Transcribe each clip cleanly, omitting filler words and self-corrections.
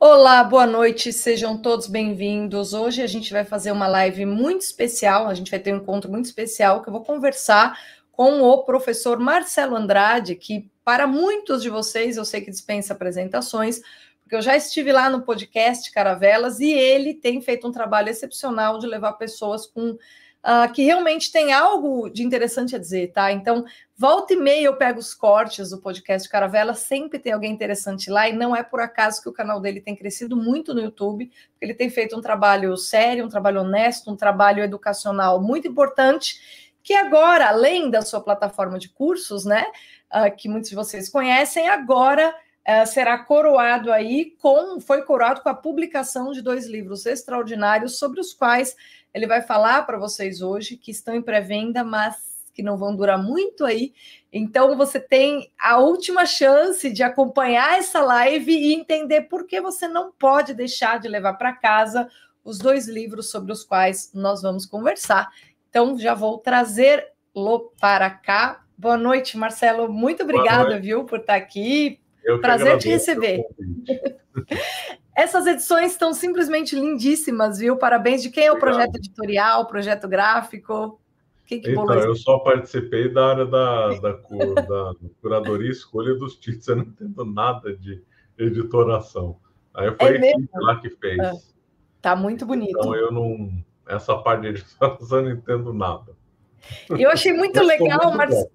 Olá, boa noite, sejam todos bem-vindos. Hoje a gente vai fazer uma live muito especial, a gente vai ter um encontro muito especial que eu vou conversar com o professor Marcelo Andrade, que para muitos de vocês eu sei que dispensa apresentações, porque eu já estive lá no podcast Caravelas e ele tem feito um trabalho excepcional de levar pessoas com que realmente tem algo de interessante a dizer, tá? Então, volta e meia eu pego os cortes do podcast Caravela, sempre tem alguém interessante lá, e não é por acaso que o canal dele tem crescido muito no YouTube, porque ele tem feito um trabalho sério, um trabalho honesto, um trabalho educacional muito importante, que agora, além da sua plataforma de cursos, né, que muitos de vocês conhecem, agora será coroado aí foi coroado com a publicação de 2 livros extraordinários sobre os quais ele vai falar para vocês hoje, que estão em pré-venda, mas que não vão durar muito aí. Então, você tem a última chance de acompanhar essa live e entender por que você não pode deixar de levar para casa os 2 livros sobre os quais nós vamos conversar. Então, já vou trazê-lo para cá. Boa noite, Marcelo. Muito obrigada, viu, por estar aqui. Prazer te receber. Essas edições estão simplesmente lindíssimas, viu? Parabéns. De quem é o projeto editorial, projeto gráfico? Então, eu só participei da área da curadoria e escolha dos títulos. Eu não entendo nada de editoração. Aí foi a equipe lá que fez. Tá muito bonito. Então, essa parte de editoração eu não entendo nada. Eu achei muito legal, Marcelo.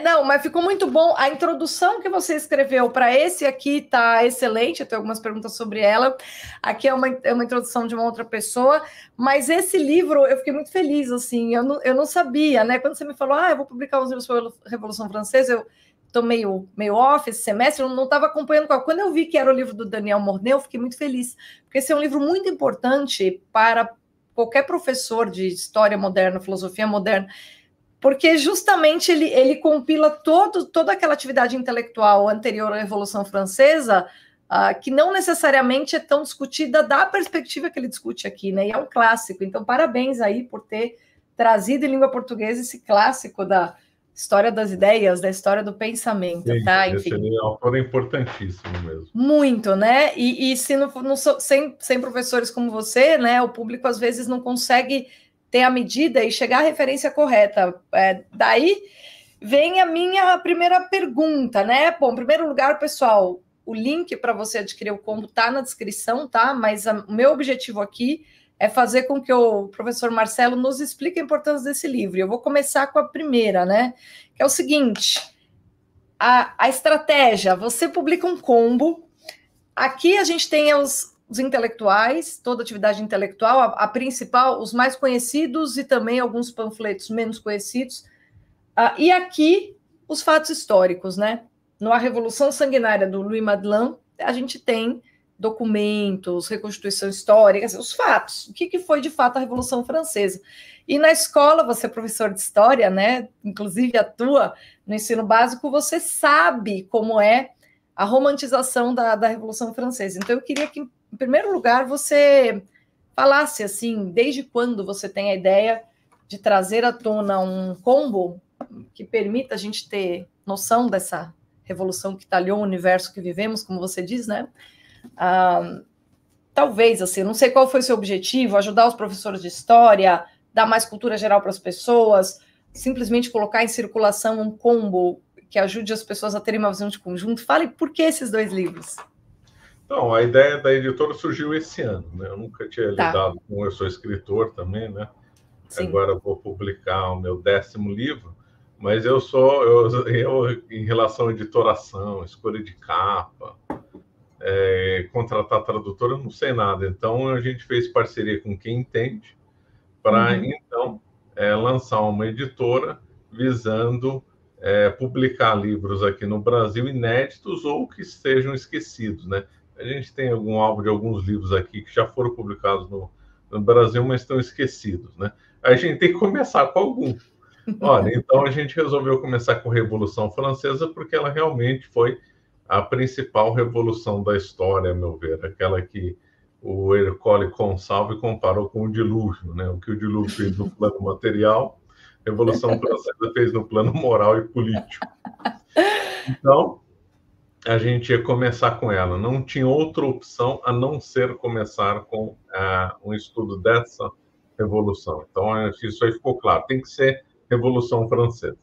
Não, mas ficou muito bom. A introdução que você escreveu para esse aqui está excelente. Eu tenho algumas perguntas sobre ela. Aqui é uma introdução de uma outra pessoa, mas esse livro eu fiquei muito feliz, assim. Eu não sabia, né? Quando você me falou, eu vou publicar os livros sobre a Revolução Francesa, eu estou meio off esse semestre, eu não estava acompanhando qual. Quando eu vi que era o livro do Daniel Mornay, eu fiquei muito feliz, porque esse é um livro muito importante para qualquer professor de história moderna, filosofia moderna, porque justamente ele compila toda aquela atividade intelectual anterior à Revolução Francesa, que não necessariamente é tão discutida da perspectiva que ele discute aqui, né? E é um clássico. Então, parabéns aí por ter trazido em língua portuguesa esse clássico da história das ideias, da história do pensamento. Sim, tá? Enfim. Esse autor é importantíssimo mesmo. Muito, né? E se sem professores como você, né? O público às vezes não consegue ter a medida e chegar à referência correta. Daí vem a minha primeira pergunta, né? Bom, em primeiro lugar, pessoal, o link para você adquirir o combo está na descrição, tá? Mas o meu objetivo aqui é fazer com que o professor Marcelo nos explique a importância desse livro. Eu vou começar com a primeira, né? Que é o seguinte: a estratégia, você publica um combo. Aqui a gente tem os intelectuais, toda atividade intelectual, a principal, os mais conhecidos e também alguns panfletos menos conhecidos. E aqui, os fatos históricos, né? Na Revolução Sanguinária do Louis Madelin, a gente tem documentos, reconstituição histórica, os fatos. O que foi de fato a Revolução Francesa? E na escola, você é professor de história, né? Inclusive atua no ensino básico, você sabe como é a romantização da Revolução Francesa. Então, eu queria que, em primeiro lugar, você falasse, assim, desde quando você tem a ideia de trazer à tona um combo que permita a gente ter noção dessa revolução que talhou o universo que vivemos, como você diz, né? Talvez, assim, não sei qual foi o seu objetivo, ajudar os professores de história, dar mais cultura geral para as pessoas, simplesmente colocar em circulação um combo que ajude as pessoas a terem uma visão de conjunto. Fale por que esses 2 livros. Então, a ideia da editora surgiu esse ano, né? Eu nunca tinha lidado com... Eu sou escritor também, né? Sim. Agora vou publicar o meu 10º livro, mas eu em relação à editoração, escolha de capa, contratar tradutor, eu não sei nada. Então, a gente fez parceria com quem entende para, então, lançar uma editora visando publicar livros aqui no Brasil inéditos ou que estejam esquecidos, né? A gente tem algum álbum de alguns livros aqui que já foram publicados no Brasil, mas estão esquecidos, né? A gente tem que começar com algum. Olha, então a gente resolveu começar com a Revolução Francesa porque ela realmente foi a principal revolução da história, a meu ver, aquela que o Ercole Consalvi comparou com o dilúvio, né? O que o dilúvio fez no plano material, a Revolução Francesa fez no plano moral e político. Então, a gente ia começar com ela. Não tinha outra opção a não ser começar com um estudo dessa revolução. Então, isso aí ficou claro. Tem que ser Revolução Francesa.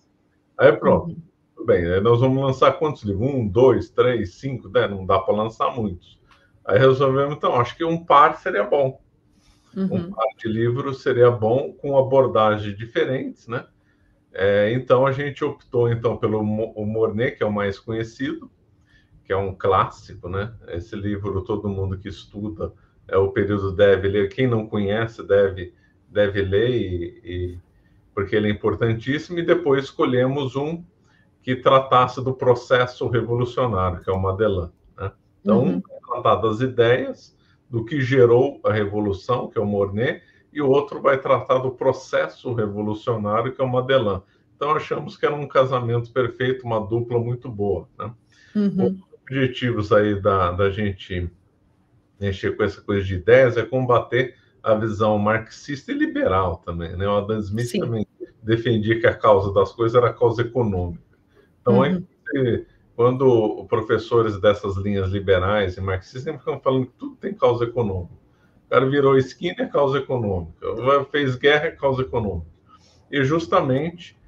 Aí pronto. Uhum. Tudo bem. Aí nós vamos lançar quantos livros? 1, 2, 3, 5, 10? Não dá para lançar muitos. Aí resolvemos, então, acho que um par seria bom. Um Uhum. par de livros seria bom, com abordagens diferentes, né? Então, a gente optou então pelo o Mornay, que é o mais conhecido, que é um clássico, né? Esse livro todo mundo que estuda o período deve ler. Quem não conhece deve ler, porque ele é importantíssimo. E depois escolhemos um que tratasse do processo revolucionário, que é o Madellan, né? Então, um Uhum. vai tratar das ideias, do que gerou a revolução, que é o Mornay, e o outro vai tratar do processo revolucionário, que é o Madellan. Então, achamos que era um casamento perfeito, uma dupla muito boa, né? Os Uhum. objetivos aí da gente mexer com essa coisa de ideias é combater a visão marxista e liberal também, né? O Adam Smith Sim. também defendia que a causa das coisas era a causa econômica. Então, aí, Uhum. quando professores dessas linhas liberais e marxistas sempre ficam falando que tudo tem causa econômica. O cara virou esquina, é causa econômica. Fez guerra, é causa econômica. E justamente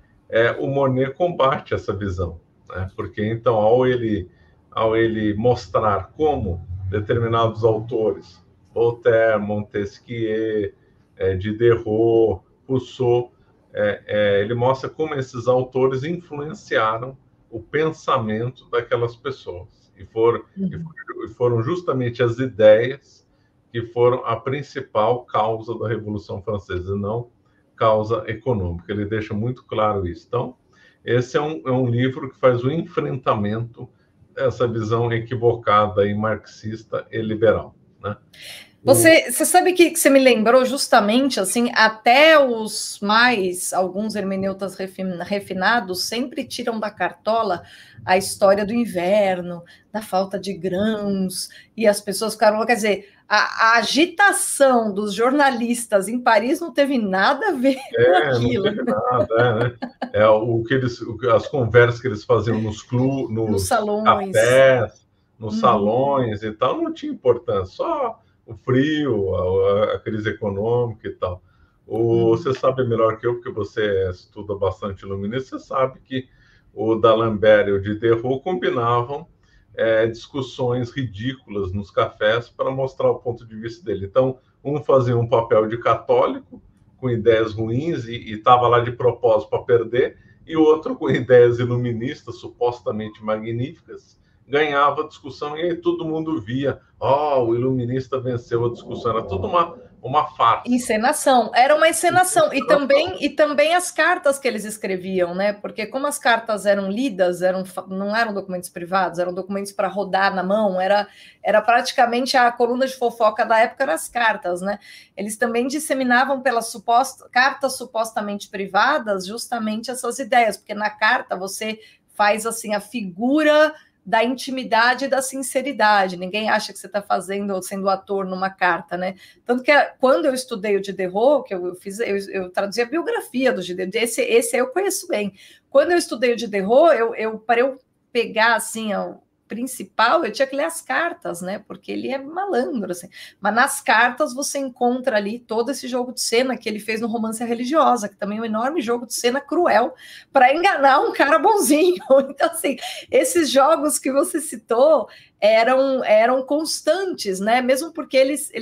o Monet combate essa visão, né? Porque então, ao ele mostrar como determinados autores, Voltaire, Montesquieu, Diderot, Rousseau, ele mostra como esses autores influenciaram o pensamento daquelas pessoas. Uhum. E foram justamente as ideias que foram a principal causa da Revolução Francesa, não causa econômica. Ele deixa muito claro isso. Então, esse é um livro que faz o enfrentamento dessa visão equivocada e marxista e liberal, né? Você sabe que você me lembrou justamente assim, até os mais, alguns hermeneutas refinados sempre tiram da cartola a história do inverno, da falta de grãos, e as pessoas ficaram, quer dizer, a agitação dos jornalistas em Paris não teve nada a ver com Não aquilo, teve nada, né? As conversas que eles faziam nos nos salões. cafés, nos Uhum, salões e tal, não tinha importância, só o frio, a crise econômica e tal. uhum, Você sabe melhor que eu, porque você estuda bastante iluminista, você sabe que o D'Alembert e o Diderot combinavam discussões ridículas nos cafés para mostrar o ponto de vista dele. Então, um fazia um papel de católico, com ideias ruins e estava lá de propósito para perder, e o outro com ideias iluministas, supostamente magníficas, ganhava a discussão e aí todo mundo via, o iluminista venceu a discussão, era tudo uma farsa. encenação, era uma encenação, e também as cartas que eles escreviam, né? Porque como as cartas eram lidas, não eram documentos privados, eram documentos para rodar na mão, era praticamente a coluna de fofoca da época, eram as cartas, né? Eles também disseminavam pelas cartas supostamente privadas justamente essas ideias, porque na carta você faz assim a figura da intimidade e da sinceridade. Ninguém acha que você está fazendo ou sendo ator numa carta, né? Tanto que quando eu estudei o Diderot, que eu fiz, eu traduzi a biografia do Diderot, esse eu conheço bem. Quando eu estudei o Diderot, para eu pegar assim o principal, eu tinha que ler as cartas, né? Porque ele é malandro, assim. Mas nas cartas você encontra ali todo esse jogo de cena que ele fez no Romance Religiosa, que também é um enorme jogo de cena cruel para enganar um cara bonzinho. Então, assim, esses jogos que você citou eram constantes, né? Mesmo porque eles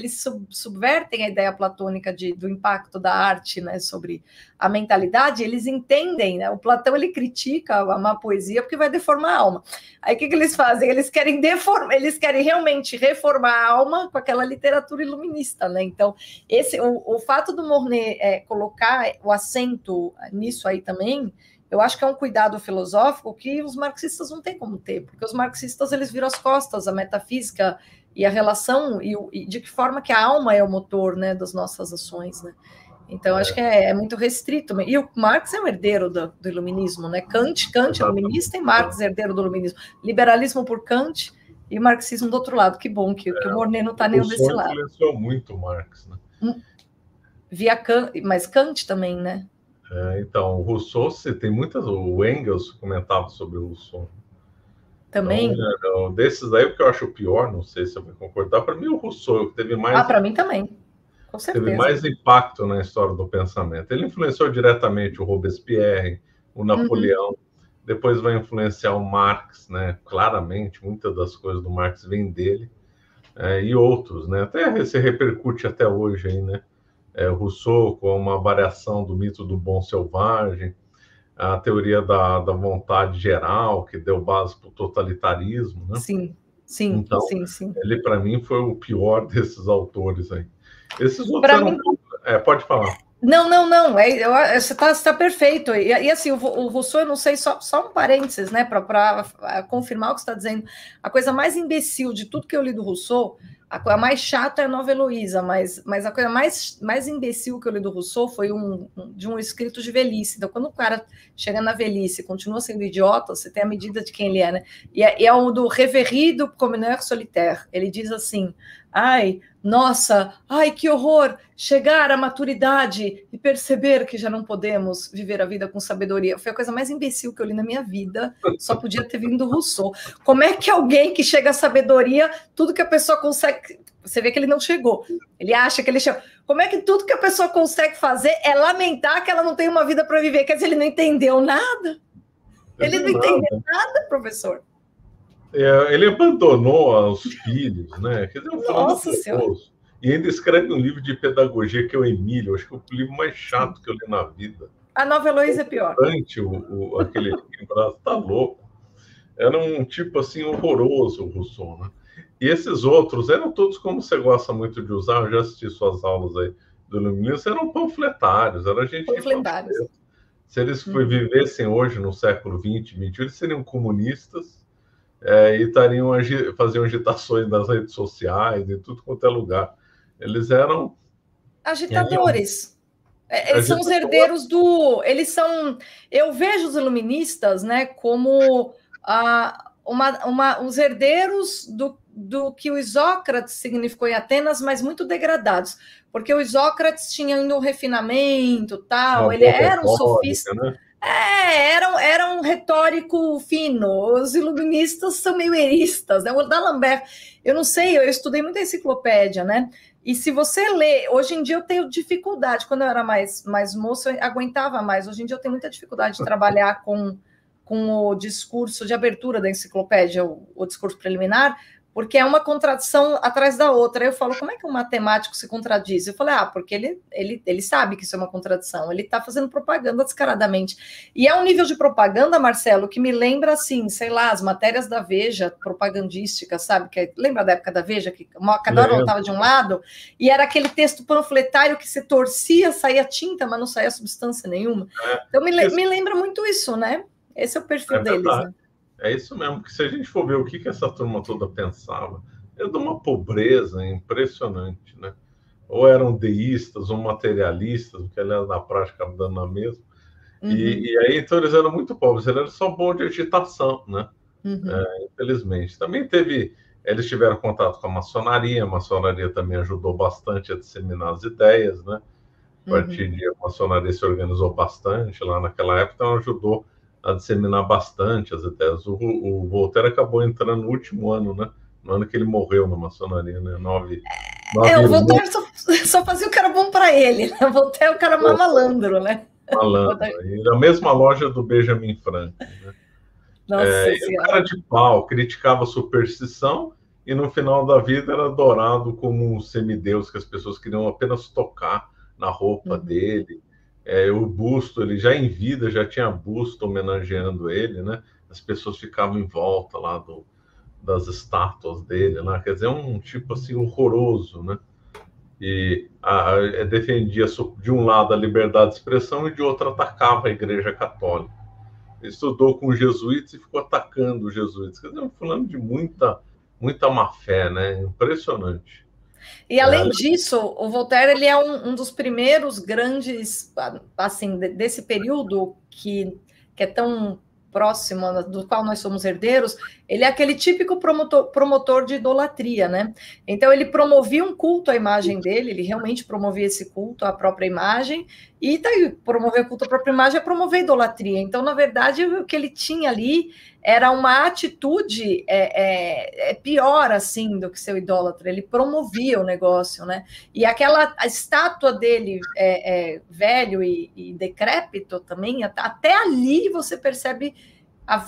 subvertem a ideia platônica do impacto da arte, né, sobre a mentalidade, eles entendem, né? O Platão ele critica a má poesia porque vai deformar a alma. Aí o que eles fazem? Eles querem realmente reformar a alma com aquela literatura iluminista, né? Então, o fato do Mornay colocar o acento nisso aí também, eu acho que é um cuidado filosófico que os marxistas não têm como ter, porque os marxistas eles viram as costas, a metafísica e a relação, e de que forma que a alma é o motor, né, das nossas ações, né? Então, acho que é muito restrito. E o Marx é um herdeiro do iluminismo, né? Kant é iluminista e Marx é herdeiro do iluminismo. Liberalismo por Kant e o marxismo do outro lado. Que bom que o Mornay não está O nenhum desse Rousseau lado. influenciou muito Marx, né? Via Kant, mas Kant também, né? Então, o Rousseau, tem muitas. O Engels comentava sobre o Rousseau. Também. Então, desses daí, o que eu acho pior, não sei se você vai concordar, para mim o Rousseau teve mais... para mim também, com certeza. Teve mais impacto na história do pensamento. Ele influenciou diretamente o Robespierre, o Napoleão, depois vai influenciar o Marx, né? Claramente, muitas das coisas do Marx vêm dele, e outros, né? Até se repercute até hoje aí, né? O Rousseau com uma variação do mito do bom selvagem, a teoria da vontade geral, que deu base para o totalitarismo, né? Sim, então, sim. Ele, para mim, foi o pior desses autores aí. Esses outros eram... Mim... pode falar. Não. Você está perfeito. E assim, o Rousseau, eu não sei, só um parênteses, né, para confirmar o que você está dizendo. A coisa mais imbecil de tudo que eu li do Rousseau, a coisa mais chata é a Nova Heloísa, mas a coisa mais imbecil que eu li do Rousseau foi de um escrito de velhice. Então, quando o cara chega na velhice e continua sendo idiota, você tem a medida de quem ele é, né? E é o do Reverie du Promeneur Solitaire. Ele diz assim: nossa, que horror, chegar à maturidade e perceber que já não podemos viver a vida com sabedoria. Foi a coisa mais imbecil que eu li na minha vida, só podia ter vindo do Rousseau. Como é que alguém que chega à sabedoria, tudo que a pessoa consegue... Você vê que ele não chegou, ele acha que ele chegou. Como é que tudo que a pessoa consegue fazer é lamentar que ela não tem uma vida para viver? Quer dizer, ele não entendeu nada? Ele não entendeu nada, professor. Ele abandonou os filhos, né? Quer dizer, Nossa Senhora. E ainda escreve um livro de pedagogia que é o Emílio. Acho que é o livro mais chato que eu li na vida. A Nova Heloísa é pior. Aquele livro, tá louco. Era um tipo assim horroroso o Rousseau, né? E esses outros eram todos, como você gosta muito de usar, eu já assisti suas aulas aí do Iluminismo, eram panfletários, era gente panfletários. De panfleto. Se eles vivessem hoje no século XX, XXI, eles seriam comunistas. E faziam agitações nas redes sociais, em tudo quanto é lugar. Eles eram... agitadores. Eles são os herdeiros do... Eles são... Eu vejo os iluministas, né, como os herdeiros do que o Isócrates significou em Atenas, mas muito degradados. Porque o Isócrates tinha ainda um refinamento, tal. Ele era um sofista... Né? Era um retórico fino. Os iluministas são meio eristas, né? O D'Alembert, eu não sei, eu estudei muita enciclopédia, né? E se você lê, hoje em dia eu tenho dificuldade, quando eu era mais moça, eu aguentava mais. Hoje em dia eu tenho muita dificuldade de trabalhar com o discurso de abertura da enciclopédia, o discurso preliminar, porque é uma contradição atrás da outra. Aí eu falo, como é que um matemático se contradiz? Eu falei, porque ele sabe que isso é uma contradição, ele está fazendo propaganda descaradamente. E é um nível de propaganda, Marcelo, que me lembra, assim, sei lá, as matérias da Veja, propagandísticas, sabe? Lembra da época da Veja, que cada hora estava de um lado, e era aquele texto panfletário que se torcia, saía tinta, mas não saía substância nenhuma. Então me lembra muito isso, né? Esse é o perfil deles, né? É isso mesmo, que se a gente for ver o que essa turma toda pensava, era de uma pobreza impressionante, né? Ou eram deístas, ou materialistas, o que aliás na prática estava dando na mesma. E aí, então, eles eram muito pobres, eles eram só bom de agitação, né? Infelizmente. Também eles tiveram contato com a maçonaria também ajudou bastante a disseminar as ideias, né? A partir de a maçonaria se organizou bastante lá naquela época, então ajudou a disseminar bastante as ideias. O Voltaire acabou entrando no último ano, né? No ano que ele morreu na maçonaria, né? O Voltaire só fazia o que era bom para ele, né? O Voltaire é o cara mais malandro, né? Malandro. E na mesma loja do Benjamin Franklin, né? Nossa Senhora. O cara de pau criticava a superstição e no final da vida era adorado como um semideus que as pessoas queriam apenas tocar na roupa dele. O busto, ele já em vida já tinha busto homenageando ele, né? As pessoas ficavam em volta lá das estátuas dele, né? Quer dizer, um tipo assim horroroso, né? E defendia de um lado a liberdade de expressão e de outro atacava a Igreja Católica. Ele estudou com os jesuítas e ficou atacando os jesuítas. Quer dizer, falando de muita má fé, né? Impressionante. E além disso, o Voltaire ele é um dos primeiros grandes, assim, desse período que é tão próximo, do qual nós somos herdeiros, ele é aquele típico promotor de idolatria, né? Então, ele promovia um culto à imagem dele, ele realmente promovia esse culto à própria imagem, e daí, promover o culto à própria imagem é promover idolatria. Então, na verdade, o que ele tinha ali era uma atitude pior, assim, do que ser idólatra. Ele promovia o negócio, né? E a estátua dele, velho e decrépito também, até ali você percebe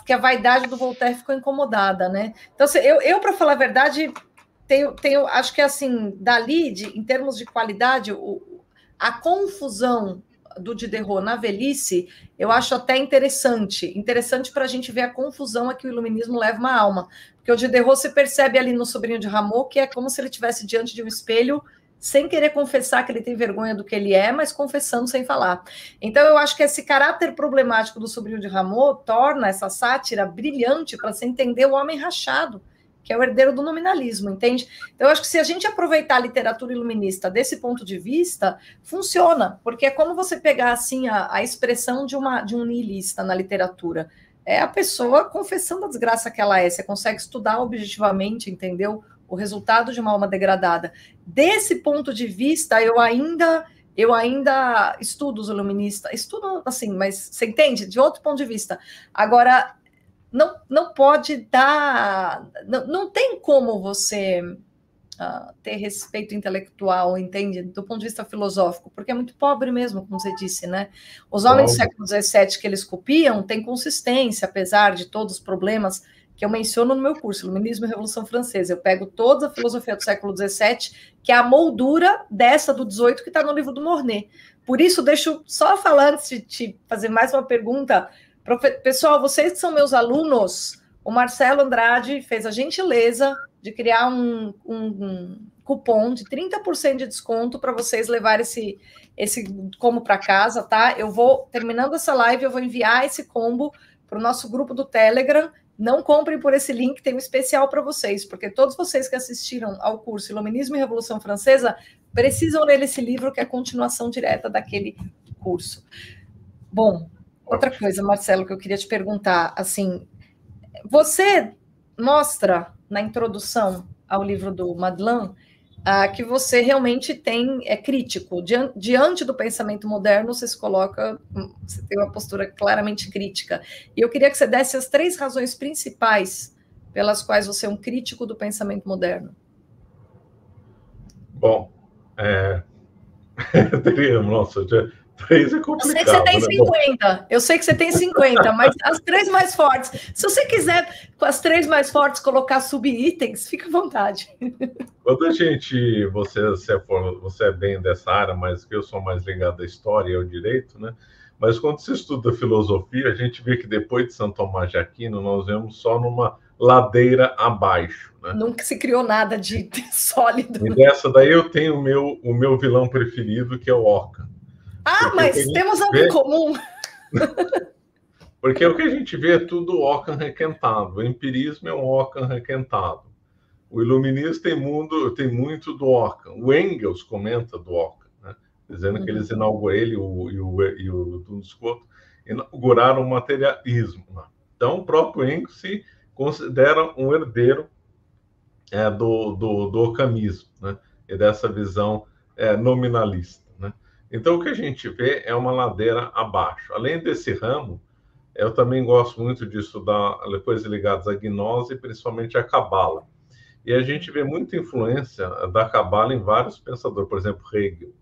que a vaidade do Voltaire ficou incomodada, né? Então, eu para falar a verdade, acho que, assim, dali, em termos de qualidade, a confusão do Diderot na velhice, eu acho até interessante para a gente ver a confusão a que o iluminismo leva uma alma, porque o Diderot se percebe ali no Sobrinho de Rameau, que é como se ele estivesse diante de um espelho, sem querer confessar que ele tem vergonha do que ele é, mas confessando sem falar. Então, eu acho que esse caráter problemático do Sobrinho de Rameau torna essa sátira brilhante para se entender o homem rachado, que é o herdeiro do nominalismo, entende? Então, eu acho que se a gente aproveitar a literatura iluminista desse ponto de vista, funciona, porque é como você pegar, assim, a expressão de um nihilista na literatura. É a pessoa confessando a desgraça que ela é, você consegue estudar objetivamente, entendeu? O resultado de uma alma degradada. Desse ponto de vista, eu ainda estudo os iluministas, estudo assim, mas você entende? De outro ponto de vista. Agora, não pode dar... Não tem como você ter respeito intelectual, entende? Do ponto de vista filosófico, porque é muito pobre mesmo, como você disse, né? Os homens do século XVII que eles copiam têm consistência, apesar de todos os problemas que eu menciono no meu curso, Iluminismo e Revolução Francesa. Eu pego toda a filosofia do século XVII, que é a moldura dessa do XVIII, que está no livro do Mornet. Por isso, deixo só falar, antes de te fazer mais uma pergunta. Pessoal, vocês que são meus alunos, o Marcelo Andrade fez a gentileza de criar um cupom de 30% de desconto para vocês levarem esse combo para casa, tá? Eu vou, terminando essa live, eu vou enviar esse combo para o nosso grupo do Telegram. Não comprem por esse link, tem um especial para vocês, porque todos vocês que assistiram ao curso Iluminismo e Revolução Francesa precisam ler esse livro, que é a continuação direta daquele curso. Bom, outra coisa, Marcelo, que eu queria te perguntar, assim, você mostra na introdução ao livro do Madelin que você realmente é crítico. Diante do pensamento moderno, você se coloca, você tem uma postura claramente crítica. E eu queria que você desse as 3 razões principais pelas quais você é um crítico do pensamento moderno. Bom, nossa, 3 é complicado. Eu sei que você tem 50, eu sei que você tem 50, mas as 3 mais fortes. Se você quiser, com as 3 mais fortes, colocar subitens, fica à vontade. Quando você é bem dessa área, mas eu sou mais ligado à história e ao direito, né? Mas quando se estuda filosofia, a gente vê que depois de São Tomás de Aquino, nós vemos só numa ladeira abaixo, né? Nunca se criou nada de sólido. E dessa daí eu tenho o meu vilão preferido, que é o Ockham. Mas temos algo em comum. Porque o que a gente vê é tudo Ockham requentado. O empirismo é um Ockham requentado. O iluminismo tem muito do Ockham. O Engels comenta do Ockham, né? Dizendo que eles inauguraram, ele e o Duns Scoto inauguraram o materialismo. Então, o próprio Engels se considera um herdeiro do occamismo, né? E dessa visão nominalista, né? Então, o que a gente vê é uma ladeira abaixo. Além desse ramo, eu também gosto muito de estudar coisas ligadas à gnose, principalmente à cabala. E a gente vê muita influência da cabala em vários pensadores, por exemplo, Hegel.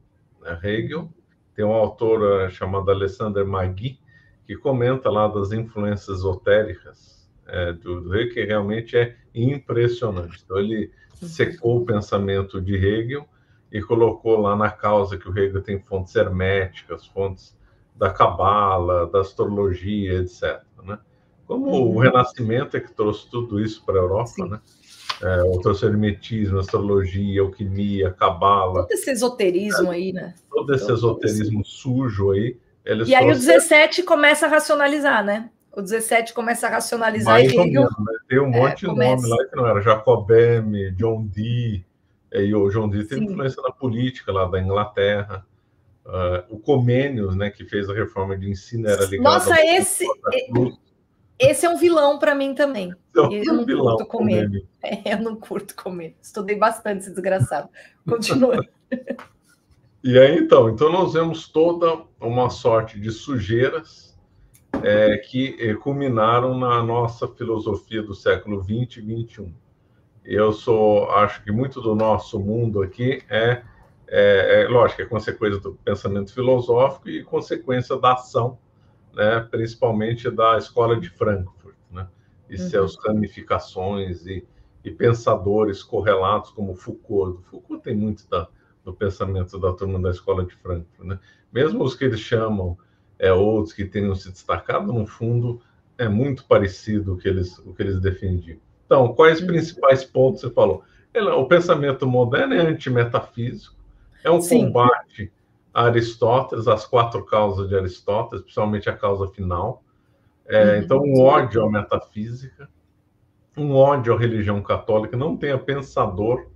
Hegel tem uma autora chamada Alexander Magui, que comenta lá das influências esotéricas do Hegel, que realmente é impressionante. Então, ele secou o pensamento de Hegel e colocou lá na causa que o Hegel tem fontes herméticas, fontes da cabala, da astrologia, etc. Né? Como o Renascimento é que trouxe tudo isso para a Europa, né? O trouxe hermetismo, astrologia, alquimia, cabala. Todo esse esoterismo aí, né? Todo esse esoterismo sujo aí. E aí o 17 começa a racionalizar, né? O 17 começa a racionalizar. Mais ou menos, né? Tem um monte de nome lá que não era. Jacobem, John Dee. E o John Dee teve influência na política lá da Inglaterra. O Comênios, né, que fez a reforma de ensino, era ligado... Nossa, Esse é um vilão para mim também. Eu não curto comer. Eu não curto comer. Estudei bastante esse desgraçado. Continua. E aí, então nós vemos toda uma sorte de sujeiras que culminaram na nossa filosofia do século XX e XXI. Acho que muito do nosso mundo aqui lógico, é consequência do pensamento filosófico e consequência da ação, né, principalmente da Escola de Frankfurt, né, e suas ramificações e pensadores correlatos como Foucault. Foucault tem muito do pensamento da turma da Escola de Frankfurt, né? Mesmo os que eles chamam outros que tenham se destacado, no fundo, é muito parecido o que eles defendiam. Então, quais principais pontos você falou? O pensamento moderno é antimetafísico, é um combate a Aristóteles, às 4 causas de Aristóteles, principalmente a causa final. Então, um ódio à metafísica, um ódio à religião católica. Não tenha pensador,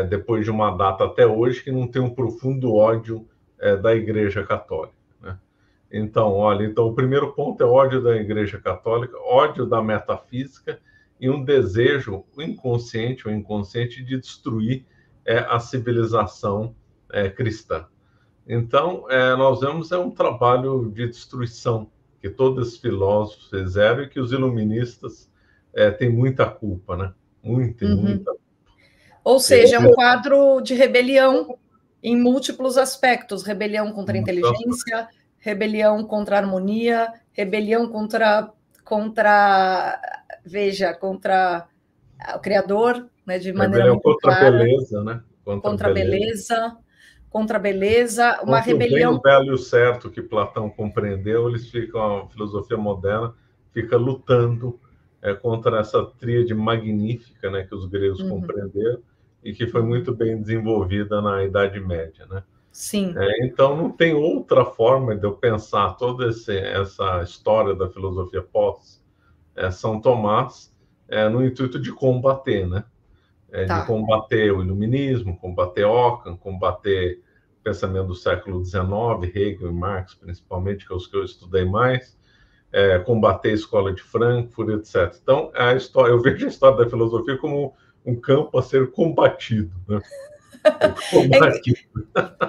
depois de uma data até hoje, que não tenha um profundo ódio da Igreja Católica, né? Então, o primeiro ponto é ódio da Igreja Católica, ódio da metafísica e um desejo inconsciente ou inconsciente de destruir a civilização cristã. Então, nós vemos um trabalho de destruição que todos os filósofos fizeram e que os iluministas têm muita culpa, né? Muita. Ou seja, é um quadro de rebelião em múltiplos aspectos. Rebelião contra a inteligência, rebelião contra a harmonia, rebelião contra o Criador, né, de maneira muito clara. Contra a beleza, né? Contra a beleza, uma rebelião... O belo e o certo que Platão compreendeu, a filosofia moderna fica lutando contra essa tríade magnífica, né, que os gregos compreenderam e que foi muito bem desenvolvida na Idade Média, né? Sim. Então, não tem outra forma de eu pensar toda essa história da filosofia pós São Tomás no intuito de combater, né? De combater o iluminismo, combater Ockham, combater o pensamento do século XIX, Hegel e Marx, principalmente, que é os que eu estudei mais, combater a Escola de Frankfurt, etc. Então, eu vejo a história da filosofia como um campo a ser combatido, né?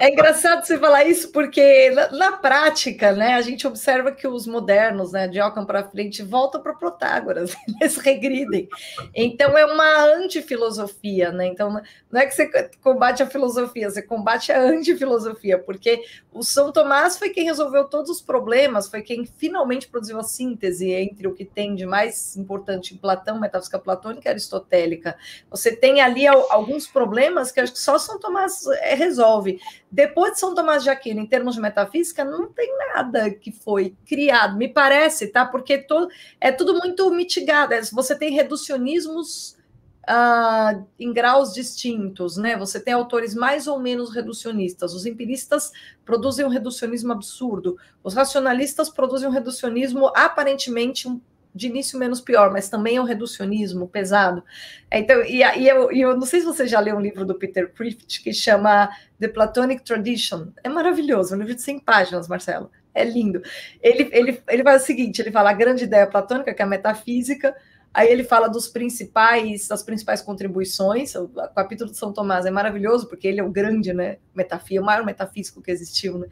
É engraçado você falar isso, porque na prática, né, a gente observa que os modernos, né, de Ockham para frente, voltam para Protágoras, eles regridem. Então, é uma antifilosofia, né? Então, não é que você combate a filosofia, você combate a antifilosofia, porque o São Tomás foi quem resolveu todos os problemas, foi quem finalmente produziu a síntese entre o que tem de mais importante em Platão, metafísica platônica e aristotélica. Você tem ali alguns problemas que acho que só São Tomás resolve. Depois de São Tomás de Aquino, em termos de metafísica, não tem nada que foi criado, me parece, tá? Porque é tudo muito mitigado. Você tem reducionismos em graus distintos, né? Você tem autores mais ou menos reducionistas. Os empiristas produzem um reducionismo absurdo. Os racionalistas produzem um reducionismo aparentemente de início menos pior, mas também é um reducionismo pesado. Então, eu não sei se você já leu um livro do Peter Crift que chama The Platonic Tradition. É maravilhoso, um livro de 100 páginas, Marcelo. É lindo. Ele faz o seguinte, ele fala a grande ideia platônica, que é a metafísica, aí ele fala das principais contribuições. O capítulo de São Tomás é maravilhoso, porque ele é o grande, né, o maior metafísico que existiu, né?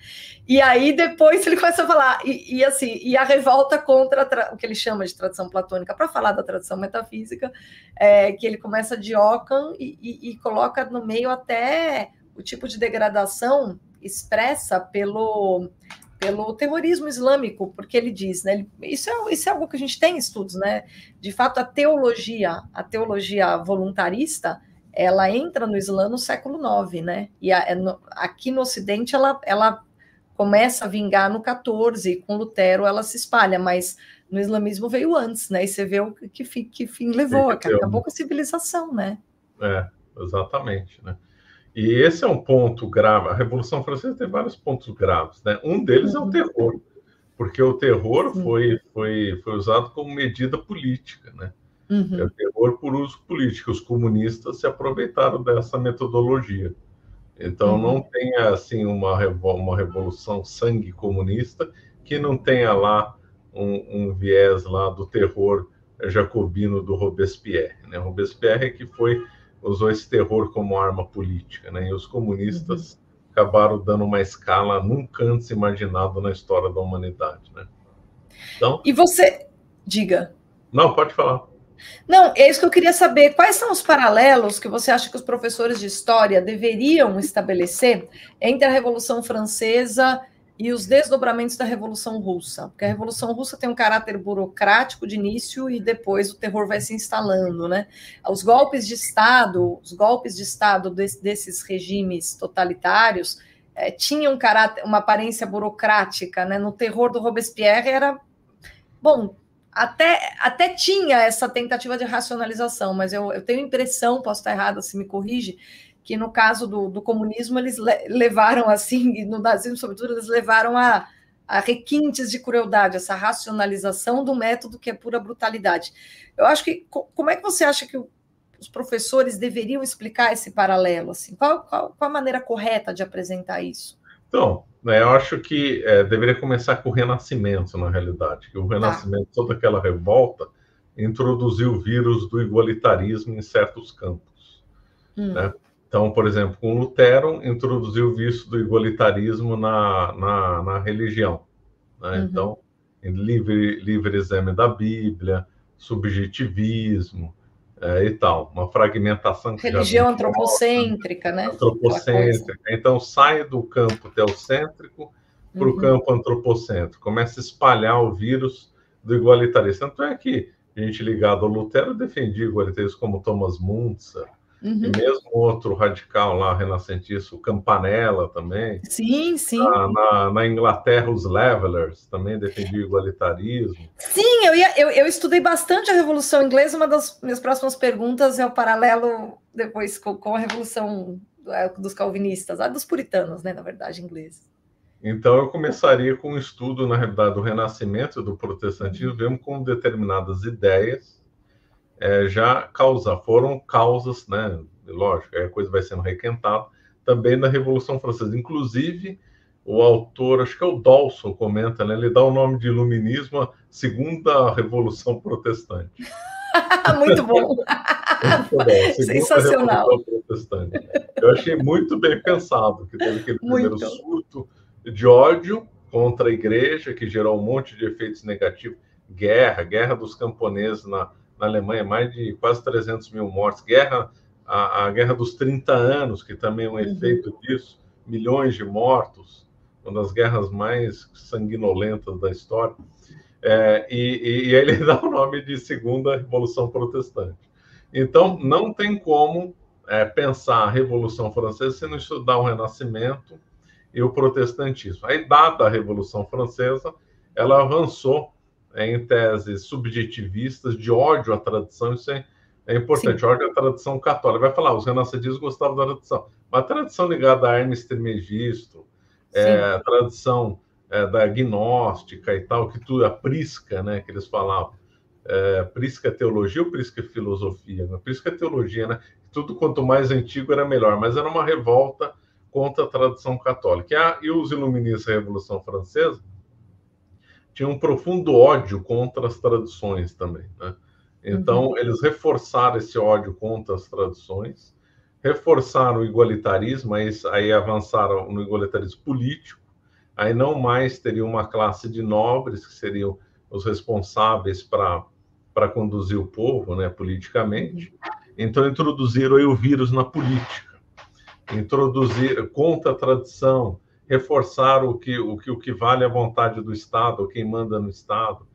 E aí depois ele começa a falar, e a revolta contra o que ele chama de tradição platônica, para falar da tradição metafísica, que ele começa de Ockham e coloca no meio até o tipo de degradação expressa pelo terrorismo islâmico, porque ele diz, né, isso é algo que a gente tem em estudos, né? De fato, a teologia voluntarista, ela entra no Islã no século IX, né? E aqui no Ocidente ela começa a vingar no XIV, com Lutero ela se espalha, mas no islamismo veio antes, né? E você vê que fim levou, acabou com a civilização, né? Exatamente, né? E esse é um ponto grave. A Revolução Francesa tem vários pontos graves, né? Um deles é o terror, porque o terror foi usado como medida política, né? É o terror por uso político. Os comunistas se aproveitaram dessa metodologia. Então, não tenha assim uma revolução sangue comunista que não tenha lá um viés lá do terror jacobino do Robespierre, né? Robespierre que usou esse terror como arma política, né? E os comunistas acabaram dando uma escala nunca antes imaginado na história da humanidade, né? Então, e você, diga. Não, pode falar. Não, é isso que eu queria saber. Quais são os paralelos que você acha que os professores de história deveriam estabelecer entre a Revolução Francesa e os desdobramentos da Revolução Russa? Porque a Revolução Russa tem um caráter burocrático de início e depois o terror vai se instalando, né? Os golpes de Estado desses regimes totalitários tinham uma aparência burocrática, né? No terror do Robespierre era... Bom, até tinha essa tentativa de racionalização, mas eu tenho a impressão, posso estar errada, se me corrige, que no caso do comunismo eles levaram assim, e no nazismo sobretudo, eles levaram a requintes de crueldade, essa racionalização do método que é pura brutalidade. Eu acho que, como é que você acha que os professores deveriam explicar esse paralelo? Assim? Qual a maneira correta de apresentar isso? Então, eu acho que deveria começar com o Renascimento, na realidade, que o Renascimento, toda aquela revolta, introduziu o vírus do igualitarismo em certos campos, né? Então, por exemplo, com Lutero, introduziu o vício do igualitarismo na religião, né? Então, livre exame da Bíblia, subjetivismo e tal, uma fragmentação que religião antropocêntrica, né? Antropocêntrica. Então, sai do campo teocêntrico para o campo antropocêntrico. Começa a espalhar o vírus do igualitarismo. Tanto é que a gente ligado ao Lutero defendia igualitarismo como Thomas Müntzer, e mesmo outro radical lá, renascentista, o Campanella também. Sim, sim. Na Inglaterra, os Levelers também defendiam igualitarismo. Sim, eu estudei bastante a Revolução Inglesa. Uma das minhas próximas perguntas é o paralelo depois com a Revolução dos calvinistas, dos puritanos, né, na verdade, ingleses. Então, eu começaria com um estudo, na realidade, do Renascimento, do protestantismo, vemos como determinadas ideias foram causas, né? Lógico, aí a coisa vai sendo requentada, também na Revolução Francesa. Inclusive, o autor, acho que é o Dawson, comenta, né? Ele dá o nome de iluminismo à segunda Revolução Protestante. Muito bom. Sensacional. Protestante. Eu achei muito bem pensado, que teve aquele primeiro surto de ódio contra a igreja, que gerou um monte de efeitos negativos. Guerra dos camponeses na Alemanha, mais de quase 300 mil mortes. A Guerra dos 30 anos, que também é um efeito disso. Milhões de mortos. Uma das guerras mais sanguinolentas da história. E aí ele dá o nome de Segunda Revolução Protestante. Então, não tem como pensar a Revolução Francesa se não estudar o Renascimento e o protestantismo. Aí, dada a Revolução Francesa, ela avançou em teses subjetivistas de ódio à tradição. Isso é importante. Sim. Ódio à tradição católica. Vai falar, os renascentistas gostavam da tradição. Mas a tradição ligada a Hermes Trismegisto, a tradição da gnóstica e tal, que tudo, a prisca, né, que eles falavam. Prisca teologia ou prisca filosofia? Prisca teologia, né? Tudo quanto mais antigo era melhor, mas era uma revolta contra a tradição católica. E os iluministas da Revolução Francesa tinham um profundo ódio contra as tradições também, né? Então, eles reforçaram esse ódio contra as tradições, reforçaram o igualitarismo, aí avançaram no igualitarismo político, aí não mais teria uma classe de nobres, que seriam os responsáveis para conduzir o povo, né, politicamente. Então, introduziram aí o vírus na política, introduziram contra a tradição, reforçaram o que vale a vontade do Estado, ou quem manda no Estado.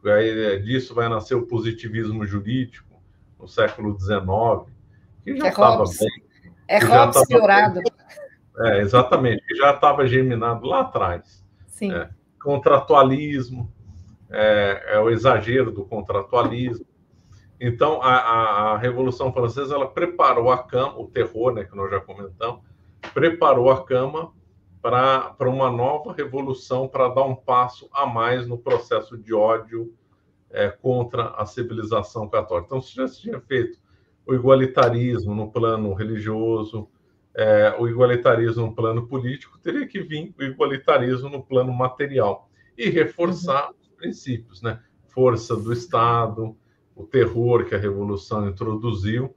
Aí, disso vai nascer o positivismo jurídico, no século XIX, que já estava bem. É Hobbes piorado. Exatamente, que já estava germinado lá atrás. Sim. Contratualismo, o exagero do contratualismo. Então, a Revolução Francesa, ela preparou a cama, o terror, né, que nós já comentamos, preparou a cama para uma nova revolução, para dar um passo a mais no processo de ódio contra a civilização católica. Então, se já se tinha feito o igualitarismo no plano religioso, o igualitarismo no plano político, teria que vir o igualitarismo no plano material e reforçar princípios, né? Força do Estado, o terror que a Revolução introduziu,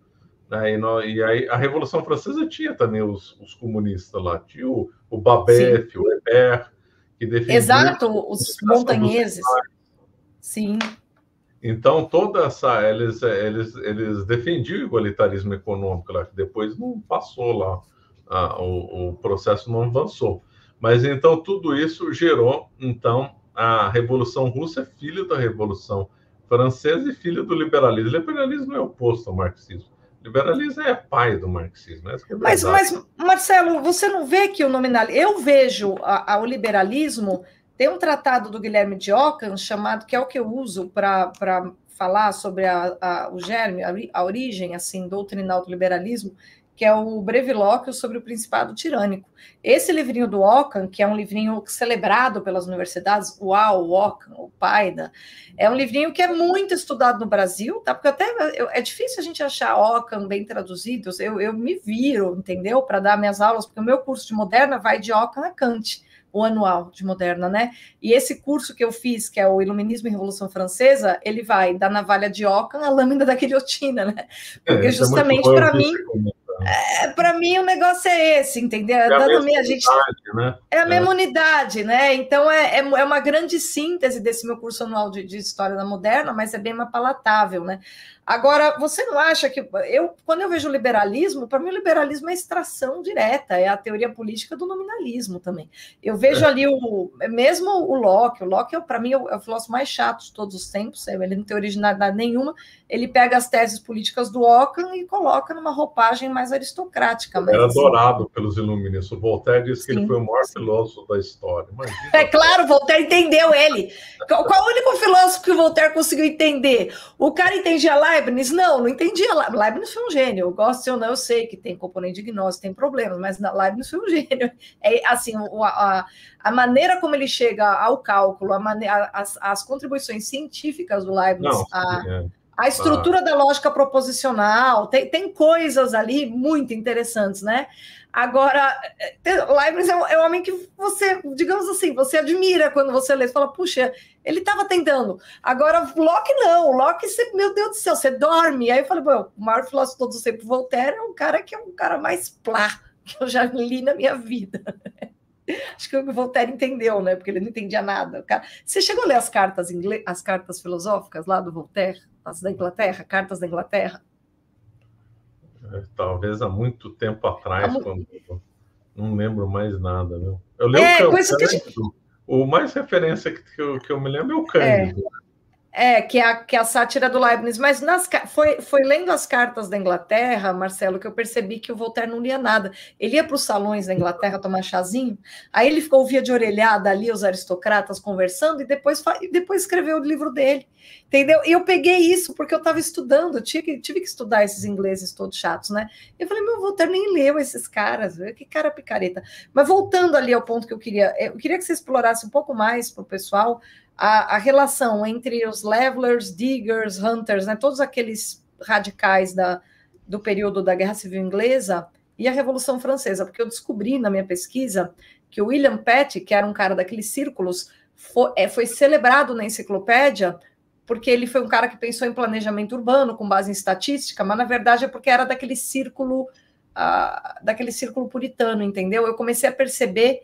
né? E aí a Revolução Francesa tinha também os comunistas lá, tinha o Babet, o Hébert, que defendiam... Exato, os montanheses. Sim. Então, toda essa... Eles defendiam o igualitarismo econômico lá, que depois não passou lá, o processo não avançou. Mas, então, tudo isso gerou, então, a Revolução Russa é filho da Revolução Francesa e filho do liberalismo. O liberalismo é oposto ao marxismo. O liberalismo é pai do marxismo. Mas, Marcelo, você não vê que o nominalismo... Eu vejo o liberalismo... Tem um tratado do Guilherme de Ockham, chamado, que é o que eu uso para falar sobre o germe, a origem assim, doutrinal do liberalismo, que é o Brevilóquio sobre o Principado Tirânico. Esse livrinho do Ockham, que é um livrinho celebrado pelas universidades, o Ockham, o Paida, é um livrinho que é muito estudado no Brasil, tá? Porque até é difícil a gente achar Ockham bem traduzidos, eu me viro, entendeu? Para dar minhas aulas, porque o meu curso de moderna vai de Ockham a Kant, o anual de moderna, né? E esse curso que eu fiz, que é o Iluminismo e Revolução Francesa, ele vai da navalha de Ockham à lâmina da guilhotina, né? Porque justamente para mim o negócio é esse, entendeu? É a mesma unidade, né? É a mesma unidade, né? Então é uma grande síntese desse meu curso anual de História da Moderna, mas é bem mais palatável, né? Agora, você não acha que... quando eu vejo o liberalismo, para mim o liberalismo é extração direta, é a teoria política do nominalismo também. Eu vejo ali mesmo o Locke, para mim, é o filósofo mais chato de todos os tempos, ele não tem originalidade nenhuma, ele pega as teses políticas do Ockham e coloca numa roupagem mais aristocrática. Era adorado pelos iluministas. O Voltaire disse que ele foi o maior filósofo da história. Imagina. É claro, o Voltaire entendeu ele. Qual o único filósofo que o Voltaire conseguiu entender? O cara entendia Leibniz? Não entendia. Leibniz foi um gênio. Eu gosto ou não, eu sei que tem componente de gnose, tem problemas, mas Leibniz foi um gênio. Assim, a maneira como ele chega ao cálculo, as contribuições científicas do Leibniz, a estrutura da lógica proposicional, tem coisas ali muito interessantes, né? Agora, Leibniz é um homem que você, digamos assim, você admira quando você lê, você fala, puxa, ele estava tentando. Agora, Locke não, Locke, meu Deus do céu, você dorme. Aí eu falei, o maior filósofo de todos os tempos, Voltaire, é um cara mais plá que eu já li na minha vida. Acho que o Voltaire entendeu, né? Porque ele não entendia nada. Você chegou a ler as cartas filosóficas lá do Voltaire, as da Inglaterra, cartas da Inglaterra? Talvez há muito tempo atrás, quando não lembro mais nada, viu? Eu lembro o mais referência que eu me lembro é o Cândido. Que é a sátira do Leibniz, mas foi lendo as cartas da Inglaterra, Marcelo, que eu percebi que o Voltaire não lia nada. Ele ia para os salões da Inglaterra tomar chazinho, aí ele ouvia de orelhada ali os aristocratas conversando e depois escreveu o livro dele, entendeu? E eu peguei isso porque eu estava estudando, tive que estudar esses ingleses todos chatos, né? Eu falei, meu, Voltaire nem leu esses caras, que cara picareta. Mas voltando ali ao ponto que eu queria que você explorasse um pouco mais para o pessoal a relação entre os levelers, diggers, hunters, né, todos aqueles radicais do período da Guerra Civil Inglesa e a Revolução Francesa, porque eu descobri na minha pesquisa que o William Petty, que era um cara daqueles círculos, foi celebrado na enciclopédia porque ele foi um cara que pensou em planejamento urbano com base em estatística, mas na verdade é porque era daquele círculo puritano, entendeu? Eu comecei a perceber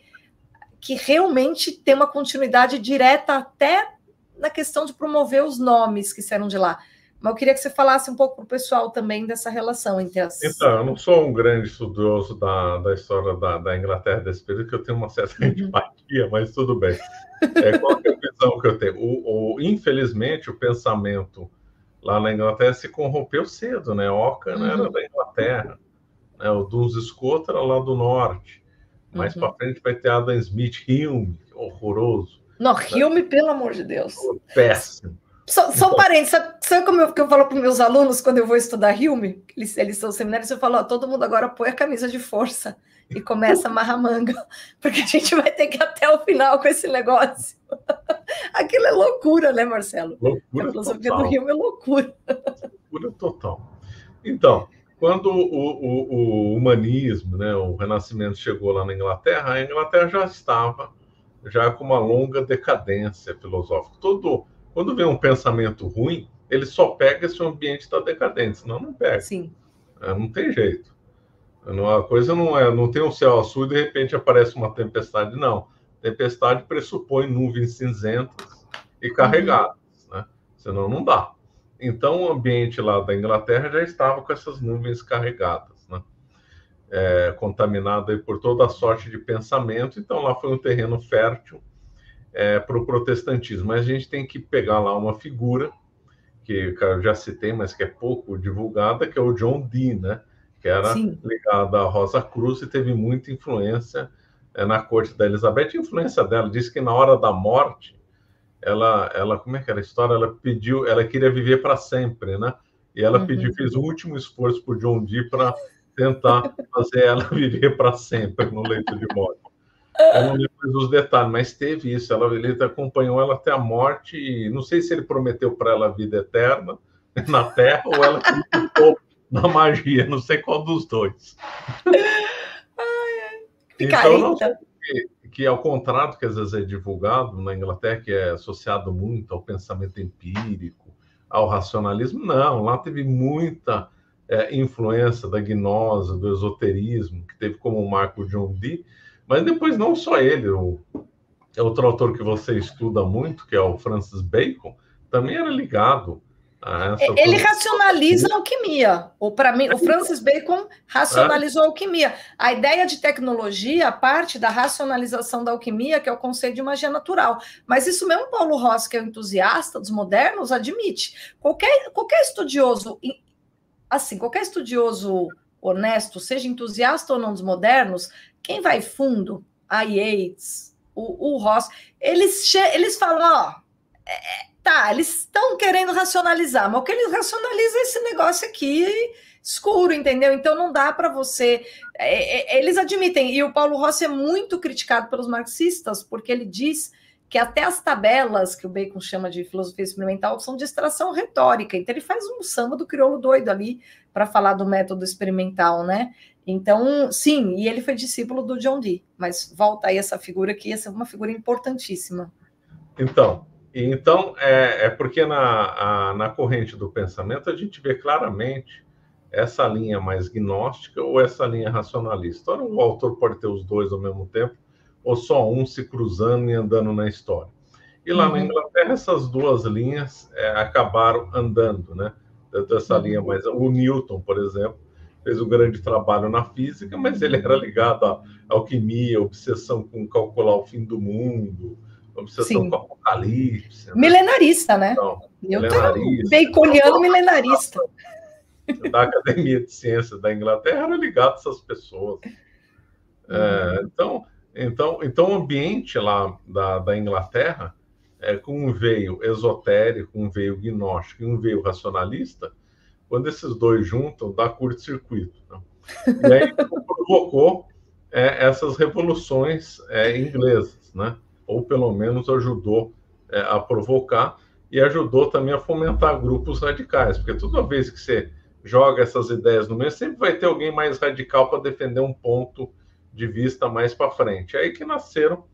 que realmente tem uma continuidade direta até na questão de promover os nomes que saíram de lá. Mas eu queria que você falasse um pouco para o pessoal também dessa relação entre as... Então, eu não sou um grande estudioso da história da Inglaterra desse período, que eu tenho uma certa antipatia, mas tudo bem. Qual é a visão que eu tenho? Infelizmente, o pensamento lá na Inglaterra se corrompeu cedo, né? Ockham era da Inglaterra, né? O Duns Scott era lá do norte. Mais para frente vai ter Adam Smith, Hume, horroroso. Não, Hume, pelo amor de Deus. Péssimo. Só parênteses, sabe como que eu falo para os meus alunos quando eu vou estudar Hume? Eles são seminários, eu falo, todo mundo agora põe a camisa de força e começa a amarrar a manga, porque a gente vai ter que ir até o final com esse negócio. Aquilo é loucura, né, Marcelo? Loucura a filosofia total. do Hume é loucura. Loucura total. Então, quando o humanismo, né, o Renascimento chegou lá na Inglaterra, a Inglaterra já estava já com uma longa decadência filosófica. Quando vem um pensamento ruim, ele só pega se o ambiente está decadente, senão não pega. Sim. Não tem jeito. A coisa não tem um céu azul e de repente aparece uma tempestade, não. Tempestade pressupõe nuvens cinzentas e carregadas, né? Senão não dá. Então o ambiente lá da Inglaterra já estava com essas nuvens carregadas, né? Contaminado aí por toda a sorte de pensamento. Então lá foi um terreno fértil para o protestantismo. Mas a gente tem que pegar lá uma figura que eu já citei, mas que é pouco divulgada, que é o John Dee, né? Que era ligado à Rosa Cruz e teve muita influência na corte da Elizabeth. A influência dela disse que na hora da morte, ela como é que era a história? Ela queria viver para sempre, né? E ela fez o último esforço para o John Dee para tentar fazer ela viver para sempre no leito de morte. Eu não lembro dos detalhes, mas teve isso. Ele acompanhou ela até a morte e não sei se ele prometeu para ela a vida eterna na Terra ou ela acreditou na magia, não sei qual dos dois. Então, não sei que ao contrário do que às vezes é divulgado na Inglaterra, que é associado muito ao pensamento empírico, ao racionalismo, não. Lá teve muita influência da gnose, do esoterismo, que teve como marco o John Dee, mas depois não só ele, outro autor que você estuda muito, que é o Francis Bacon, também era ligado a essa... Ele racionaliza a alquimia. Para mim, o Francis Bacon racionalizou a alquimia. A ideia de tecnologia parte da racionalização da alquimia, que é o conceito de magia natural. Mas isso mesmo Paulo Rossi, que é um entusiasta dos modernos, admite. Qualquer estudioso, assim, qualquer estudioso honesto, seja entusiasta ou não dos modernos, quem vai fundo, a Yates, o Ross, eles falam, eles estão querendo racionalizar, mas o que eles racionalizam é esse negócio aqui escuro, entendeu? Então não dá para você... eles admitem, e o Paulo Rossi é muito criticado pelos marxistas, porque ele diz que até as tabelas, que o Bacon chama de filosofia experimental, são de extração retórica. Então ele faz um samba do crioulo doido ali para falar do método experimental, né? Então, sim, e ele foi discípulo do John Dee, mas volta aí essa figura aqui, essa é uma figura importantíssima. Então é porque na corrente do pensamento a gente vê claramente essa linha mais gnóstica ou essa linha racionalista. Ora, o autor pode ter os dois ao mesmo tempo, ou só um se cruzando e andando na história. E lá na Inglaterra, essas duas linhas acabaram andando, né? Essa linha mais... O Newton, por exemplo, fez um grande trabalho na física, mas ele era ligado à alquimia, obsessão com calcular o fim do mundo, obsessão com o apocalipse. Né? Milenarista, né? Então, milenarista. Baconiano milenarista. Da Academia de Ciências da Inglaterra era ligado a essas pessoas. Então, o ambiente lá da Inglaterra, com um veio esotérico, um veio gnóstico e um veio racionalista, quando esses dois juntam, dá curto-circuito. Né? E aí provocou essas revoluções inglesas, né? Ou pelo menos ajudou a provocar e ajudou também a fomentar grupos radicais, porque toda vez que você joga essas ideias no meio, sempre vai ter alguém mais radical para defender um ponto de vista mais para frente. Aí que nasceram,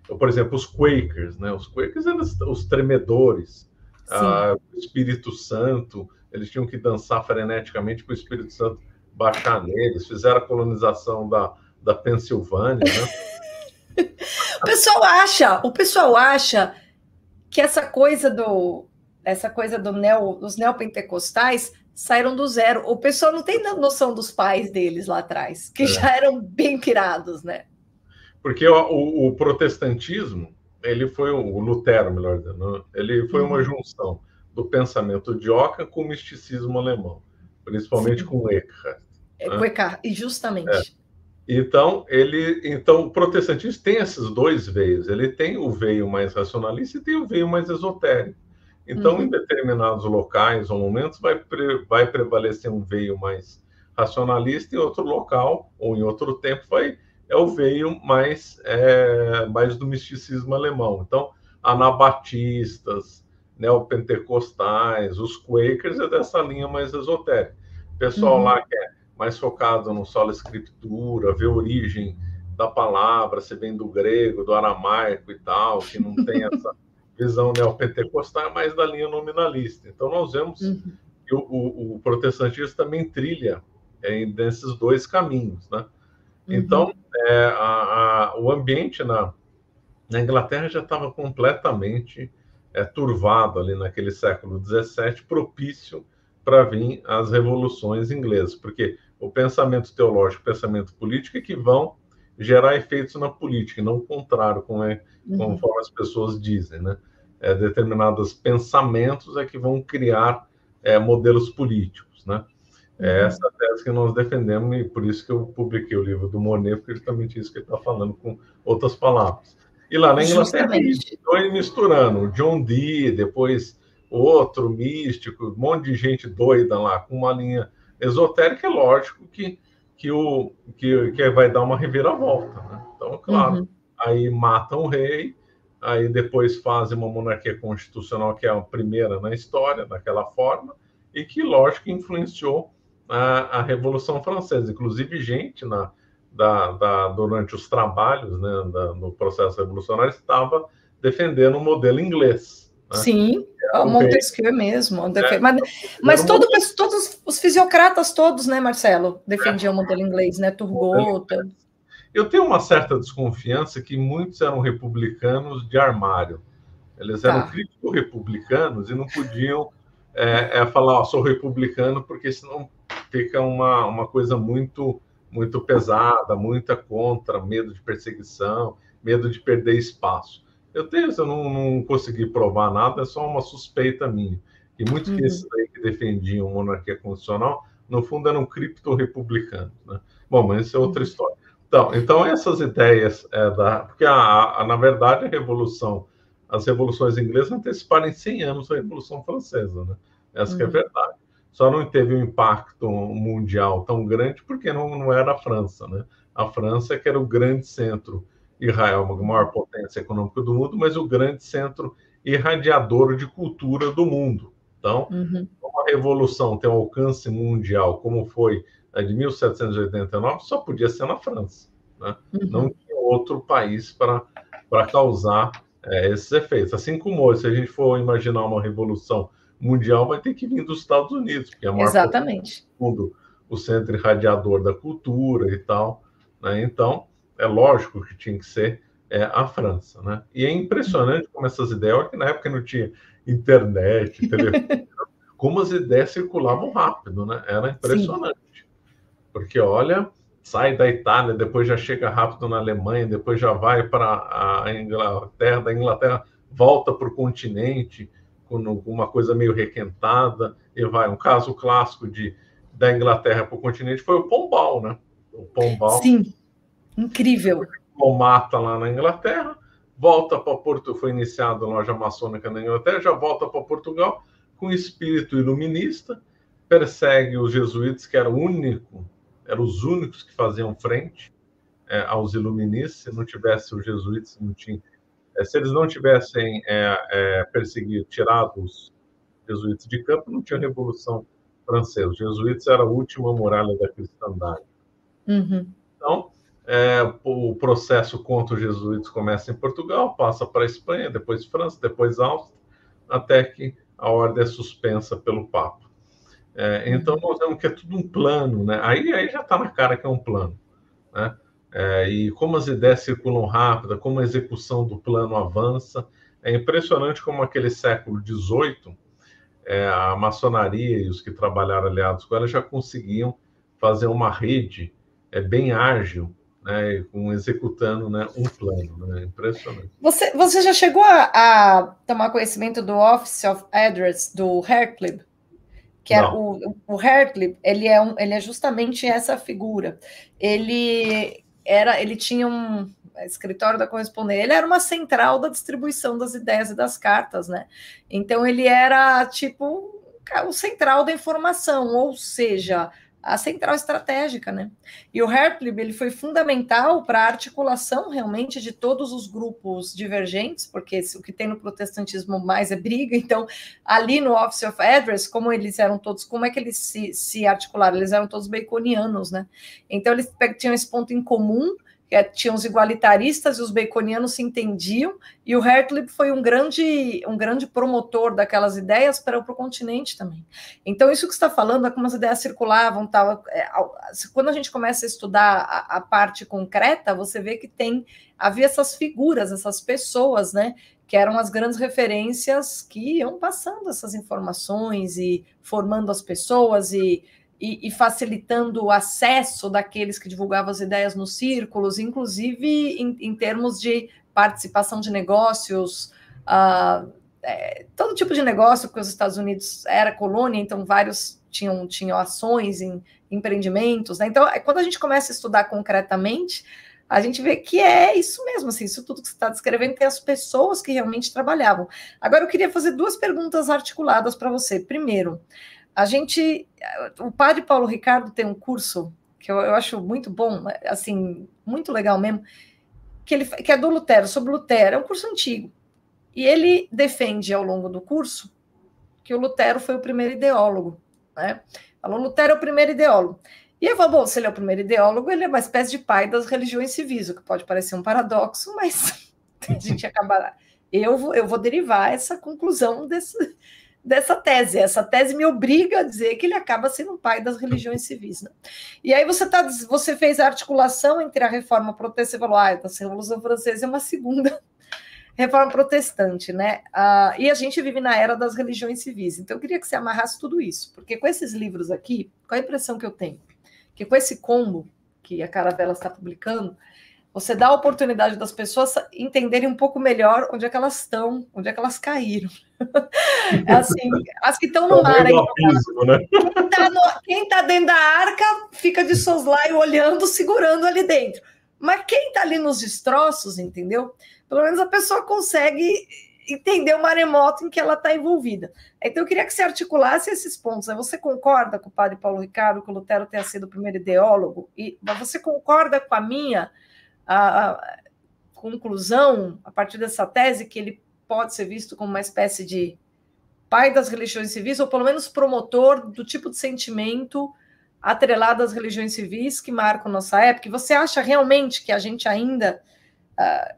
por exemplo, os Quakers, né? Os Quakers eram os tremedores, o Espírito Santo, eles tinham que dançar freneticamente para o Espírito Santo baixar neles, fizeram a colonização da Pensilvânia, né? O pessoal acha que essa coisa dos neopentecostais saíram do zero. O pessoal não tem noção dos pais deles lá atrás, que já eram bem pirados, né? Porque o protestantismo, ele foi o Lutero, melhor dizendo, ele foi uma junção do pensamento de Ockham com o misticismo alemão, principalmente com Eckhart. Eckhart, e justamente. Então, o protestantismo tem esses dois veios. Ele tem o veio mais racionalista e tem o veio mais esotérico. Então, em determinados locais ou momentos, vai prevalecer um veio mais racionalista, e em outro local, ou em outro tempo, é o veio mais do misticismo alemão. Então, anabatistas, neopentecostais, os Quakers é dessa linha mais esotérica. O pessoal lá que é mais focado no sola escritura, ver a origem da palavra, se vem do grego, do aramaico e tal, que não tem essa visão neopentecostal, é mais da linha nominalista. Então, nós vemos que o protestantismo também trilha nesses dois caminhos, né? Então, o ambiente na Inglaterra já estava completamente turvado ali naquele século XVII, propício para vir as revoluções inglesas, porque o pensamento teológico e o pensamento político é que vão gerar efeitos na política, e não o contrário, conforme as pessoas dizem, né? Determinados pensamentos é que vão criar modelos políticos, né? Essa tese que nós defendemos, e por isso que eu publiquei o livro do Monet, porque justamente isso que ele está falando com outras palavras. E lá na Inglaterra, foi misturando o John Dee, depois outro místico, um monte de gente doida lá, com uma linha esotérica. É lógico que vai dar uma reviravolta, né? Então, claro, aí matam o rei, aí depois fazem uma monarquia constitucional, que é a primeira na história, daquela forma, e que, lógico, influenciou a Revolução Francesa. Inclusive, gente durante os trabalhos, né, no processo revolucionário, estava defendendo o modelo inglês, né? Sim, Montesquieu mesmo. Mas todos os fisiocratas todos, né, Marcelo, defendiam o modelo inglês, né? Turgot. Eu tenho uma certa desconfiança que muitos eram republicanos de armário. Eles eram crítico-republicanos e não podiam falar, sou republicano, porque senão fica uma coisa muito pesada, muita contra, medo de perseguição, medo de perder espaço. Eu não consegui provar nada, é só uma suspeita minha. E muitos desses aí que defendiam monarquia constitucional, no fundo, eram cripto-republicanos, né? Bom, mas isso é outra história. Então essas ideias, porque, na verdade, as revoluções inglesas anteciparam em 100 anos a Revolução Francesa, né? Essa que é a verdade. Só não teve um impacto mundial tão grande porque não era a França, né? A França que era o grande centro, Israel, a maior potência econômica do mundo, mas o grande centro irradiador de cultura do mundo. Então, uma revolução tem um alcance mundial, como foi a de 1789, só podia ser na França, né? Não tinha outro país para causar esses efeitos. Assim como hoje, se a gente for imaginar uma revolução mundial, vai ter que vir dos Estados Unidos, porque é a maior potência do mundo, o centro irradiador da cultura e tal, né? Então, é lógico que tinha que ser a França, né? E é impressionante como essas ideias, olha que na época não tinha internet, telefone, como as ideias circulavam rápido, né? Era impressionante. Sim. Porque, olha, sai da Itália, depois já chega rápido na Alemanha, depois já vai para a Inglaterra, da Inglaterra volta para o continente, com uma coisa meio requentada, e vai. Um caso clássico da Inglaterra para o continente foi o Pombal, né? O Pombal. Sim, incrível. Mata lá na Inglaterra, volta para Porto, foi iniciado a loja maçônica na Inglaterra, já volta para Portugal com espírito iluminista, persegue os jesuítas, que eram os únicos que faziam frente aos iluministas. Se não tivesse os jesuítas, não tinha. Se eles não tivessem perseguido, tirado os jesuítas de campo, não tinha Revolução Francesa. Os jesuítas eram a última muralha da cristandade. Então, o processo contra os jesuítas começa em Portugal, passa para a Espanha, depois França, depois Áustria, até que a ordem é suspensa pelo Papa. Então, nós vemos que é tudo um plano, né? Aí já está na cara que é um plano, né? E como as ideias circulam rápido, como a execução do plano avança. É impressionante como aquele século XVIII, a maçonaria e os que trabalharam aliados com ela já conseguiam fazer uma rede bem ágil, né, executando, né, um plano, né? Impressionante. Você já chegou a tomar conhecimento do Office of Address do Hercliffe? Que era o Hercliffe, ele é justamente essa figura. Ele tinha um escritório da correspondência, ele era uma central da distribuição das ideias e das cartas, né? Então ele era tipo o central da informação, ou seja, a central estratégica, né? E o Hercliffe, ele foi fundamental para a articulação realmente de todos os grupos divergentes, porque o que tem no protestantismo mais é briga. Então, ali no Office of Address, como eles eram todos, como é que eles se articularam? Eles eram todos baconianos, né? Então, eles tinham esse ponto em comum, tinham os igualitaristas e os baconianos se entendiam, e o Hartlib foi um grande promotor daquelas ideias para o continente também. Então, isso que você está falando é como as ideias circulavam, tal. Quando a gente começa a estudar a parte concreta, você vê que havia essas figuras, essas pessoas, né, que eram as grandes referências que iam passando essas informações e formando as pessoas e facilitando o acesso daqueles que divulgavam as ideias nos círculos, inclusive em termos de participação de negócios, todo tipo de negócio, porque os Estados Unidos era colônia, então vários tinham ações em empreendimentos, né? Então, quando a gente começa a estudar concretamente, a gente vê que é isso mesmo, assim, isso tudo que você está descrevendo tem as pessoas que realmente trabalhavam. Agora, eu queria fazer 2 perguntas articuladas para você. Primeiro, o padre Paulo Ricardo tem um curso que eu acho muito bom, assim, muito legal mesmo, que é do Lutero, sobre Lutero, é um curso antigo, e ele defende ao longo do curso que o Lutero foi o primeiro ideólogo, né? Falou, Lutero é o primeiro ideólogo. E eu falo, bom, se ele é o primeiro ideólogo, ele é uma espécie de pai das religiões civis, o que pode parecer um paradoxo, mas a gente acaba... Eu vou derivar essa conclusão dessa tese. Essa tese me obriga a dizer que ele acaba sendo um pai das religiões civis, né? E aí você fez a articulação entre a reforma protestante, você falou, a Revolução Francesa é uma segunda reforma protestante, né? E a gente vive na era das religiões civis. Então, eu queria que você amarrasse tudo isso, porque com esses livros aqui, qual a impressão que eu tenho? Que com esse combo que a Caravelas está publicando, você dá a oportunidade das pessoas entenderem um pouco melhor onde é que elas estão, onde é que elas caíram. Assim, as que estão no mar, né? Quem está dentro da arca fica de soslaio olhando, segurando ali dentro. Mas quem está ali nos destroços, entendeu? Pelo menos a pessoa consegue entender o maremoto em que ela está envolvida. Então, eu queria que você articulasse esses pontos. Você concorda com o padre Paulo Ricardo que o Lutero tenha sido o primeiro ideólogo? E você concorda com a minha conclusão, a partir dessa tese, que ele pode ser visto como uma espécie de pai das religiões civis, ou pelo menos promotor do tipo de sentimento atrelado às religiões civis que marcam nossa época? E você acha realmente que a gente ainda...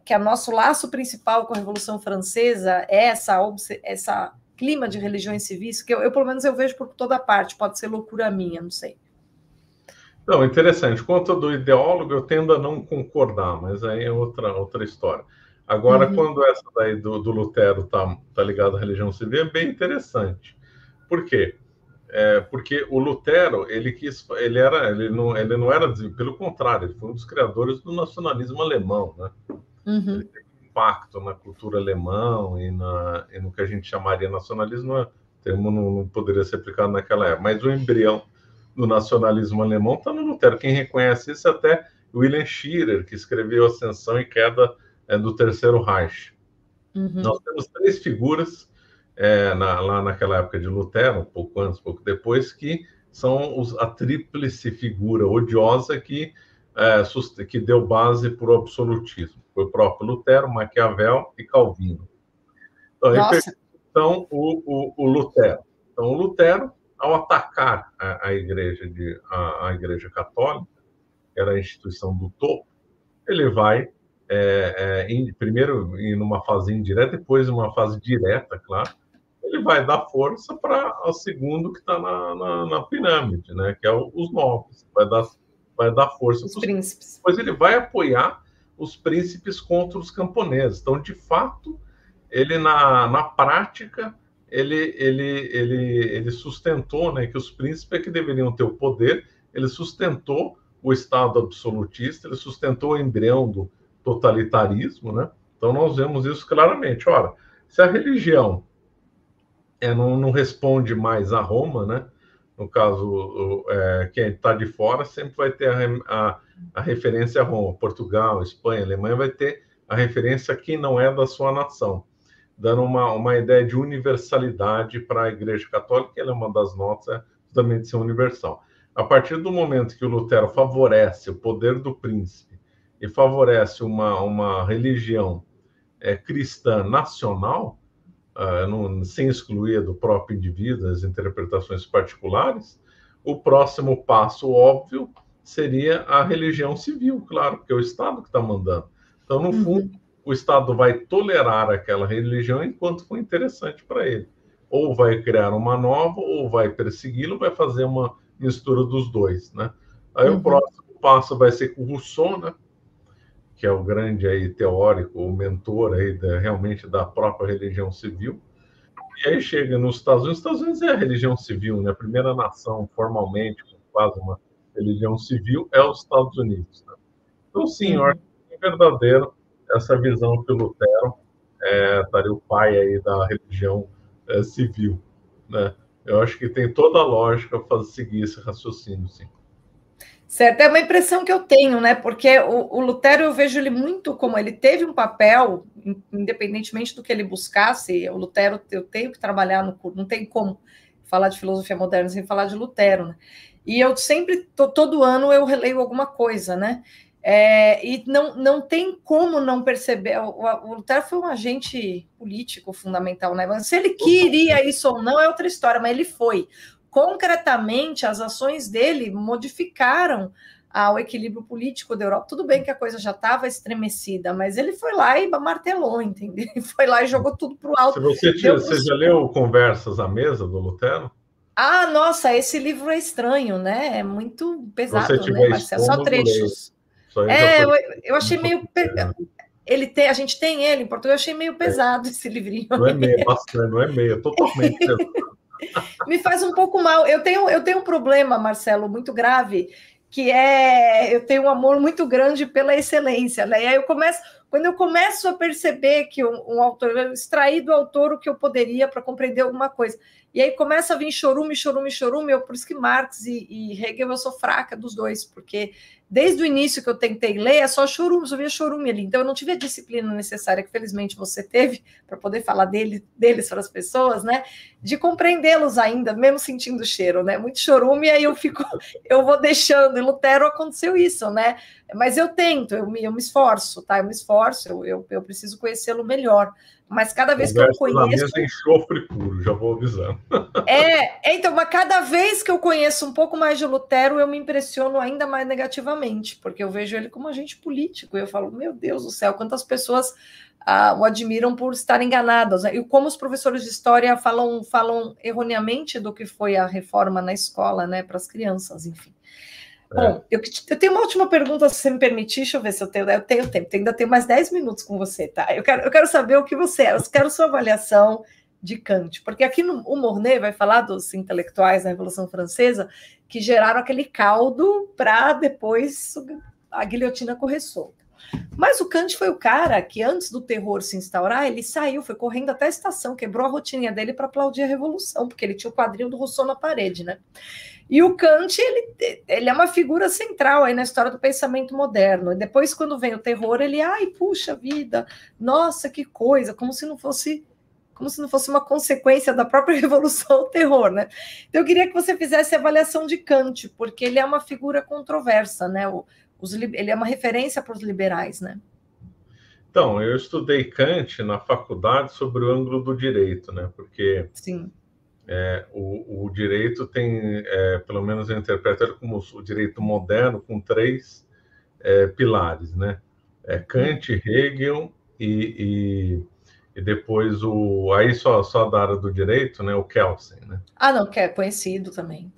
que o nosso laço principal com a Revolução Francesa é essa clima de religiões civis, que eu pelo menos eu vejo por toda parte, pode ser loucura minha, não sei. Não, interessante. Quanto do ideólogo, eu tendo a não concordar, mas aí é outra história. Agora, quando essa daí do Lutero tá ligada à religião civil, é bem interessante. Por quê? Porque o Lutero, ele não era, pelo contrário, ele foi um dos criadores do nacionalismo alemão, né? Ele teve impacto na cultura alemã e no que a gente chamaria nacionalismo, o termo não poderia ser aplicado naquela época, mas o embrião do nacionalismo alemão está no Lutero. Quem reconhece isso é até Wilhelm Scherer, que escreveu Ascensão e Queda do Terceiro Reich. Nós temos 3 figuras lá naquela época de Lutero, um pouco antes, um pouco depois, que são a tríplice figura odiosa que deu base para o absolutismo. Foi o próprio Lutero, Maquiavel e Calvino. Então, o Lutero. Então, o Lutero, ao atacar a Igreja Católica, que era a instituição do topo, ele vai primeiro em uma fase indireta, depois em uma fase direta, claro, ele vai dar força para o segundo que está na pirâmide, né? Que é os nobres. Vai dar força para os príncipes. Depois ele vai apoiar os príncipes contra os camponeses. Então, de fato, ele na prática ele sustentou, né, que os príncipes é que deveriam ter o poder. Ele sustentou o Estado absolutista, ele sustentou o embrião do totalitarismo, né? Então nós vemos isso claramente. Ora, se a religião não responde mais a Roma, né? No caso, quem está de fora sempre vai ter a referência a Roma. Portugal, Espanha, Alemanha vai ter a referência a quem não é da sua nação, dando uma ideia de universalidade para a Igreja Católica. Ela é uma das notas, justamente ser universal. A partir do momento que o Lutero favorece o poder do príncipe e favorece uma religião cristã nacional, sem excluir do próprio indivíduo as interpretações particulares, o próximo passo óbvio seria a religião civil, claro, porque é o Estado que está mandando. Então, no fundo, o Estado vai tolerar aquela religião enquanto for interessante para ele. Ou vai criar uma nova, ou vai persegui-lo, vai fazer uma mistura dos dois, né? Aí o próximo passo vai ser com o Rousseau, né? Que é o grande aí teórico, o mentor aí realmente da própria religião civil. E aí chega nos Estados Unidos. Os Estados Unidos é a religião civil, né? A primeira nação formalmente que faz uma religião civil é os Estados Unidos, né? Então, sim, eu acho que é verdadeiro essa visão que o Lutero estaria o pai aí da religião civil, né? Eu acho que tem toda a lógica para seguir esse raciocínio, sim. Certo, é uma impressão que eu tenho, né? Porque o Lutero, eu vejo ele muito como ele teve um papel, independentemente do que ele buscasse. O Lutero, eu tenho que trabalhar no curso, não tem como falar de filosofia moderna sem falar de Lutero, né? E eu sempre, todo ano, eu releio alguma coisa, né? E não tem como não perceber. O Lutero foi um agente político fundamental, né? Se ele queria isso ou não é outra história, mas ele foi. Concretamente, as ações dele modificaram o equilíbrio político da Europa. Tudo bem que a coisa já estava estremecida, mas ele foi lá e martelou, entendeu? Ele foi lá e jogou tudo para o alto. Você já leu Conversas à Mesa, do Lutero? Ah, nossa, esse livro é estranho, né? É muito pesado, né, Marcelo? Só trechos. Eu achei meio... A gente tem ele em português, eu achei meio pesado esse livrinho. Não é meio, bastante, não é meio, é totalmente pesado. Me faz um pouco mal. Eu tenho um problema, Marcelo, muito grave, que eu tenho um amor muito grande pela excelência, né? E aí quando eu começo a perceber que um autor, eu extraí do autor o que eu poderia para compreender alguma coisa, e aí começa a vir chorume, por isso que Marx e Hegel eu sou fraca dos dois, porque desde o início que eu tentei ler, é só chorume, só via chorume ali, então eu não tive a disciplina necessária que felizmente você teve para poder falar deles para as pessoas, né, de compreendê-los ainda, mesmo sentindo o cheiro, né, muito chorume, e aí eu vou deixando, e Lutero aconteceu isso, né, mas eu tento, eu me esforço, tá, eu preciso conhecê-lo melhor, mas cada vez que eu conheço... Tem enxofre puro, já vou avisando. Então, mas cada vez que eu conheço um pouco mais de Lutero, eu me impressiono ainda mais negativamente, porque eu vejo ele como agente político, e eu falo, meu Deus do céu, quantas pessoas o admiram por estar enganadas, né? E como os professores de história falam erroneamente do que foi a reforma na escola, né, para as crianças, enfim. Bom, eu tenho uma última pergunta, se você me permitir, deixa eu ver se eu tenho tempo, ainda tenho mais 10 minutos com você, tá? Eu quero saber o que eu quero sua avaliação de Kant, porque aqui o Mornay vai falar dos intelectuais da Revolução Francesa que geraram aquele caldo para depois a guilhotina correr solta. Mas o Kant foi o cara que, antes do terror se instaurar, ele saiu, foi correndo até a estação, quebrou a rotininha dele para aplaudir a Revolução, porque ele tinha o quadrinho do Rousseau na parede, né? E o Kant, ele é uma figura central aí na história do pensamento moderno. E depois, quando vem o terror, ele, ai, puxa vida, nossa, que coisa, como se não fosse uma consequência da própria Revolução o terror, né? Então, eu queria que você fizesse a avaliação de Kant, porque ele é uma figura controversa, né? Ele é uma referência para os liberais, né? Então, eu estudei Kant na faculdade sobre o ângulo do direito, né? Porque sim. O direito tem, pelo menos eu interpreto ele como o direito moderno, com 3 pilares, né? Kant, Hegel e depois aí só da área do direito, né? O Kelsen, né? Não, que é conhecido também.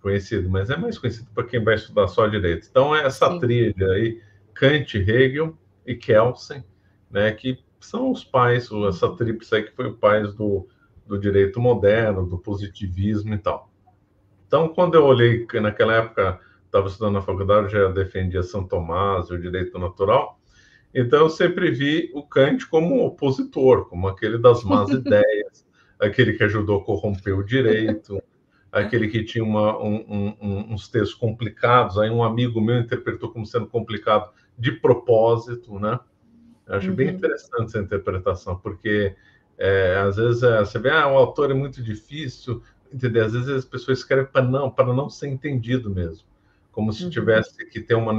Conhecido, mas é mais conhecido para quem vai estudar só direito. Então, essa tríade aí, Kant, Hegel e Kelsen, né? Que são os pais, essa tríplice aí que foi o pais do direito moderno, do positivismo e tal. Então, quando eu olhei, naquela época, estava estudando na faculdade, já defendia São Tomás e o direito natural, então eu sempre vi o Kant como opositor, como aquele das más ideias, aquele que ajudou a corromper o direito, aquele que tinha uns textos complicados, aí um amigo meu interpretou como sendo complicado de propósito, né? Eu acho bem interessante essa interpretação, porque às vezes você vê, o autor é muito difícil, entendeu? Às vezes as pessoas escrevem para não ser entendido mesmo, como se tivesse que ter uma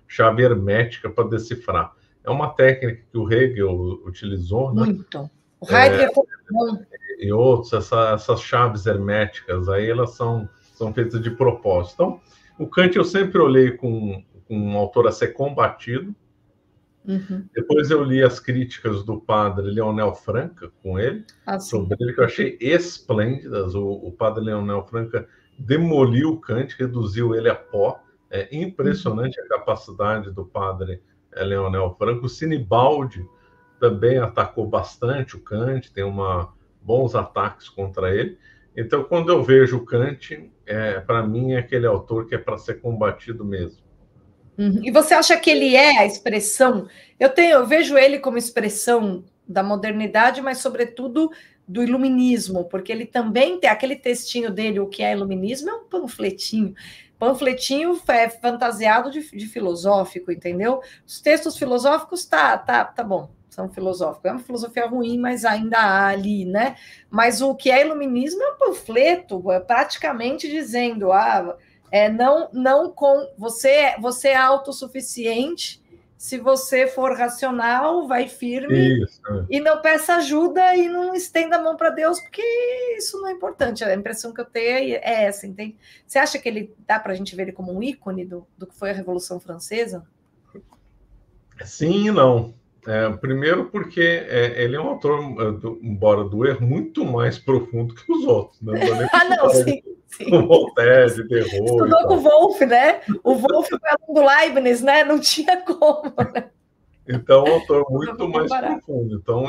chave hermética para decifrar. É uma técnica que o Hegel utilizou, né? Muito. O Heidegger e outros, essas chaves herméticas, aí elas são feitas de propósito. Então, O Kant eu sempre olhei com um autor a ser combatido. Depois eu li as críticas do padre Leonel Franca com ele, sobre ele, que eu achei esplêndidas. O padre Leonel Franca demoliu o Kant, reduziu ele a pó. É impressionante a capacidade do padre Leonel Franca. O Sinibaldi também atacou bastante o Kant, tem bons ataques contra ele. Então, quando eu vejo o Kant, para mim é aquele autor que é para ser combatido mesmo. E você acha que ele é a expressão? Eu vejo ele como expressão da modernidade, mas sobretudo do iluminismo, porque ele também tem aquele textinho dele, o que é iluminismo, é um panfletinho. Panfletinho é fantasiado de filosófico, entendeu? Os textos filosóficos tá bom, são filosóficos. É uma filosofia ruim, mas ainda há ali, né? Mas o que é iluminismo é um panfleto, praticamente dizendo, você é autossuficiente, se você for racional, vai firme. Isso. E não peça ajuda e não estenda a mão para Deus, porque isso não é importante. A impressão que eu tenho é essa, entende? Você acha que dá para a gente ver ele como um ícone do que foi a Revolução Francesa? Sim e não. Primeiro porque ele é um autor, embora do erro, muito mais profundo que os outros. Né? Não, sim. O Voltaire, de terror. Estudou com o Wolff, né? O Wolff foi aluno do Leibniz, né? Não tinha como, né? Então, é um autor muito mais profundo. Então,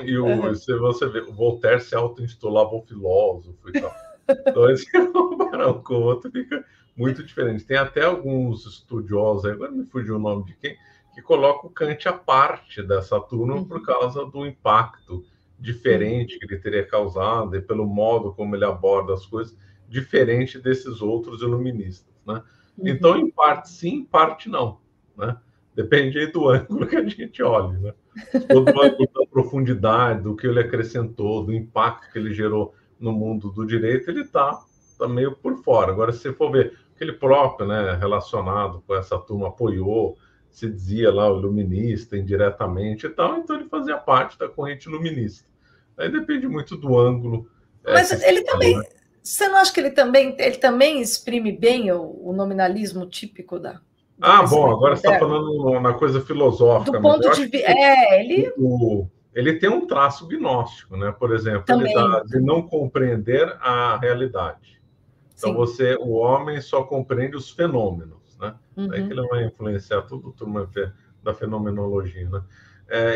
se você vê, o Voltaire se auto-intitulava um filósofo e tal. Então, esse comparar um com o outro fica muito diferente. Tem até alguns estudiosos, agora me fugiu o nome de quem, que colocam o Kant à parte dessa turma por causa do impacto diferente que ele teria causado e pelo modo como ele aborda as coisas, diferente desses outros iluministas, né? Então, em parte sim, em parte não, né? Depende aí do ângulo que a gente olha, né? Do ângulo da profundidade, do que ele acrescentou, do impacto que ele gerou no mundo do direito, ele está meio por fora. Agora, se você for ver que ele próprio, né, relacionado com essa turma, apoiou, se dizia lá o iluminista indiretamente e tal, então ele fazia parte da corrente iluminista. Aí depende muito do ângulo. Mas ele também... Né? Você não acha que ele também exprime bem o nominalismo típico da... Bom, agora você está falando na coisa filosófica. Do ponto de vista... Ele tem um traço gnóstico, né? Por exemplo, também, ele dá de não compreender a realidade. Então, o homem só compreende os fenômenos, né? Aí que ele vai influenciar tudo da fenomenologia, né?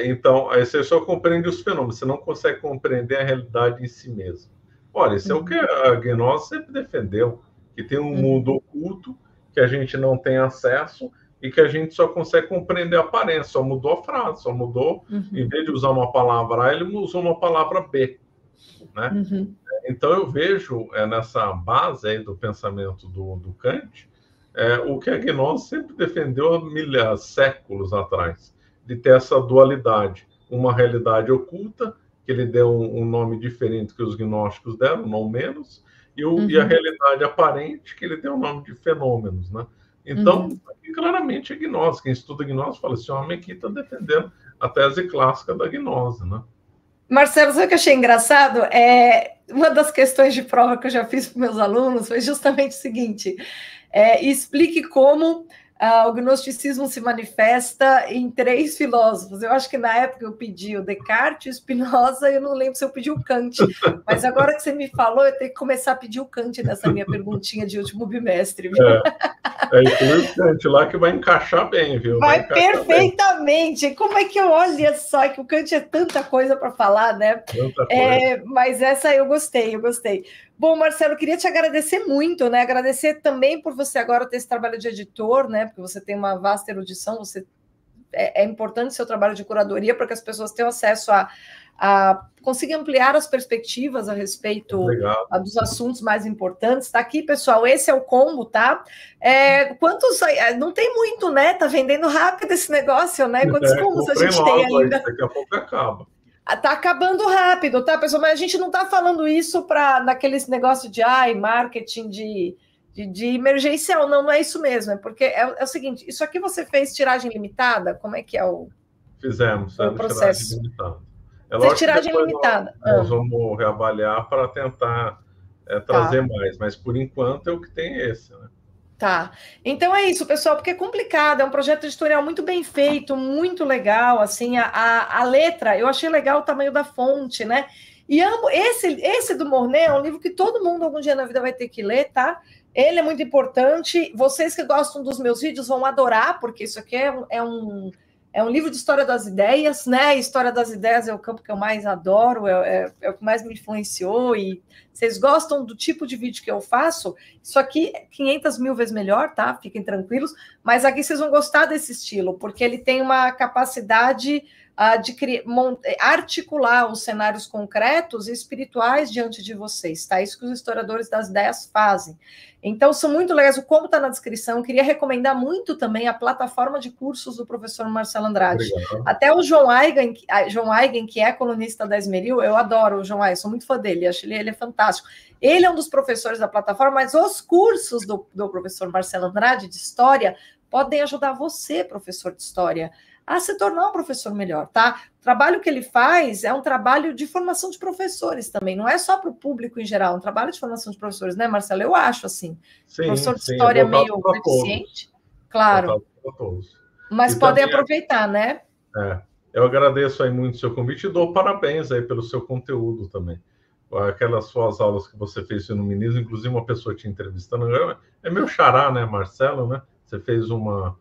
Então, aí você só compreende os fenômenos, você não consegue compreender a realidade em si mesmo. Olha, isso é o que a gnose sempre defendeu, que tem um mundo oculto que a gente não tem acesso e que a gente só consegue compreender a aparência, só mudou a frase, só mudou, em vez de usar uma palavra A, ele usou uma palavra B, né? Então eu vejo nessa base aí do pensamento do Kant, o que a gnose sempre defendeu há séculos atrás, de ter essa dualidade, uma realidade oculta, que ele deu um nome diferente que os gnósticos deram, não menos, e a realidade aparente, que ele deu o nome de fenômenos, né? Então, claramente é gnose. Quem estuda gnose fala, esse homem aqui está defendendo a tese clássica da gnose, né? Marcelo, sabe o que eu achei engraçado? Uma das questões de prova que eu já fiz para meus alunos foi justamente o seguinte, explique como o gnosticismo se manifesta em 3 filósofos. Eu acho que na época eu pedi o Descartes, o Spinoza, e eu não lembro se eu pedi o Kant. Mas agora que você me falou, eu tenho que começar a pedir o Kant nessa minha perguntinha de último bimestre. Viu? Inclui o Kant lá que vai encaixar bem, viu? Vai perfeitamente. Bem. Como é que eu olho só que o Kant é tanta coisa para falar, né? Tanta coisa. Mas essa eu gostei. Bom, Marcelo, queria te agradecer muito, né? Agradecer também por você agora ter esse trabalho de editor, né? Porque você tem uma vasta erudição, é importante o seu trabalho de curadoria para que as pessoas tenham acesso a conseguir ampliar as perspectivas a respeito dos assuntos mais importantes. Tá aqui, pessoal, esse é o combo, tá? Não tem muito, né? Tá vendendo rápido esse negócio, né? Quantos combos a gente tem ainda? Daqui a pouco acaba. Tá acabando rápido, tá, pessoal? Mas a gente não tá falando isso naqueles negócios de marketing de emergencial, não é isso mesmo, porque é o seguinte, isso aqui você fez tiragem limitada? Como é que é o Fizemos, o processo? Tiragem limitada. Fez tiragem limitada. Nós vamos reavaliar para tentar trazer mais, mas por enquanto é o que tem esse, né? Tá. Então é isso, pessoal, porque é complicado, é um projeto editorial muito bem feito, muito legal, assim, a letra, eu achei legal o tamanho da fonte, né? E amo, esse do Mornay é um livro que todo mundo algum dia na vida vai ter que ler, tá? Ele é muito importante, vocês que gostam dos meus vídeos vão adorar, porque isso aqui é um livro de história das ideias, né? História das ideias é o campo que eu mais adoro, é o que mais me influenciou, e vocês gostam do tipo de vídeo que eu faço? Isso aqui é 500 mil vezes melhor, tá? Fiquem tranquilos. Mas aqui vocês vão gostar desse estilo, porque ele tem uma capacidade de articular os cenários concretos e espirituais diante de vocês, tá? Isso que os historiadores das ideias fazem. Então, são muito legais. O como está na descrição. Eu queria recomendar muito também a plataforma de cursos do professor Marcelo Andrade. Obrigado. Até o João Eigen, que é colunista da Esmeril, eu adoro o João Eigen, sou muito fã dele, acho ele é fantástico. Ele é um dos professores da plataforma, mas os cursos do professor Marcelo Andrade de História podem ajudar você, professor de História, a se tornar um professor melhor, tá? O trabalho que ele faz é um trabalho de formação de professores também, não é só para o público em geral, é um trabalho de formação de professores, né, Marcelo? Eu acho, assim. Sim, professor de História meio deficiente, claro, mas podem aproveitar, né? Eu agradeço aí muito o seu convite e dou parabéns aí pelo seu conteúdo também. Aquelas suas aulas que você fez no Minismo, inclusive uma pessoa te entrevistando, é meu xará, né, Marcelo, né? Você fez uma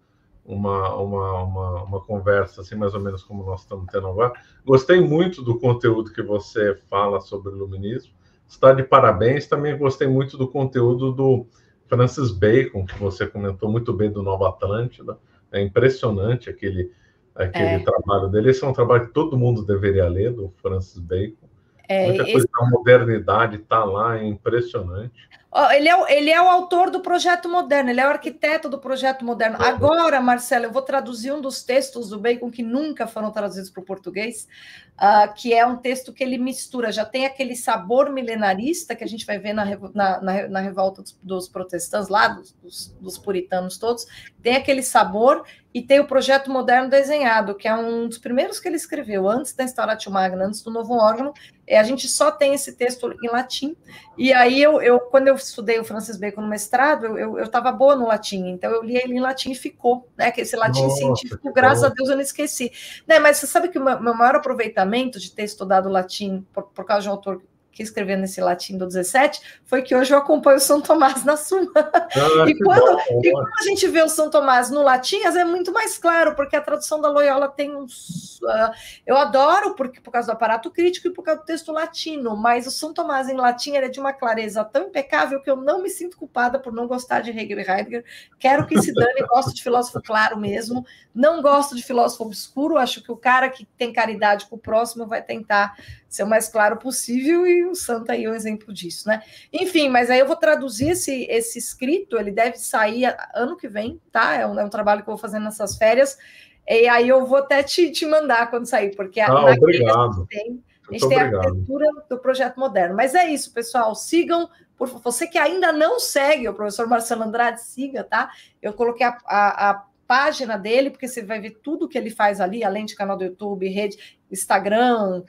conversa, assim, mais ou menos como nós estamos tendo agora. Gostei muito do conteúdo que você fala sobre o iluminismo. Está de parabéns. Também gostei muito do conteúdo do Francis Bacon, que você comentou muito bem, do Nova Atlântida. É impressionante aquele trabalho dele. Esse é um trabalho que todo mundo deveria ler, do Francis Bacon. Muita coisa da modernidade está lá, é impressionante. Ele é o autor do Projeto Moderno, ele é o arquiteto do Projeto Moderno. Agora, Marcelo, eu vou traduzir um dos textos do Bacon que nunca foram traduzidos para o português, que é um texto que ele mistura, já tem aquele sabor milenarista que a gente vai ver na revolta dos protestantes, lá dos puritanos todos, tem aquele sabor e tem o Projeto Moderno desenhado, que é um dos primeiros que ele escreveu, antes da Instauratio Magna, antes do Novo Órgão. A gente só tem esse texto em latim, e aí quando eu estudei o Francis Bacon no mestrado, eu estava boa no latim, então eu li ele em latim e ficou, né? Que esse latim científico, graças a Deus, eu não esqueci. Né, mas você sabe que o meu maior aproveitamento de ter estudado latim por causa de um autor que escreveu nesse latim do 17, foi que hoje eu acompanho o São Tomás na Suma. E quando a gente vê o São Tomás no latim, é muito mais claro, porque a tradução da Loyola tem uns... eu adoro por causa do aparato crítico e por causa do texto latino, mas o São Tomás em latim é de uma clareza tão impecável que eu não me sinto culpada por não gostar de Hegel e Heidegger. Quero que se dane, gosto de filósofo claro mesmo, não gosto de filósofo obscuro, acho que o cara que tem caridade com o próximo vai tentar ser o mais claro possível, e o Santo aí é um exemplo disso, né? Enfim, mas aí eu vou traduzir esse escrito, ele deve sair ano que vem, tá? É um trabalho que eu vou fazer nessas férias, e aí eu vou até te mandar quando sair, porque obrigado. A gente tem a arquitetura do Projeto Moderno. Mas é isso, pessoal, sigam, por favor, você que ainda não segue o professor Marcelo Andrade, siga, tá? Eu coloquei a página dele, porque você vai ver tudo que ele faz ali, além de canal do YouTube, rede, Instagram.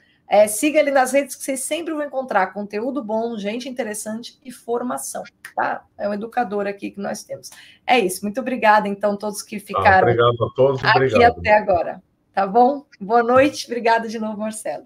Siga ele nas redes que vocês sempre vão encontrar conteúdo bom, gente interessante e formação, tá? É um educador aqui que nós temos. É isso, muito obrigada, então, todos que ficaram obrigado a todos, aqui até agora, tá bom? Boa noite, obrigada de novo, Marcelo.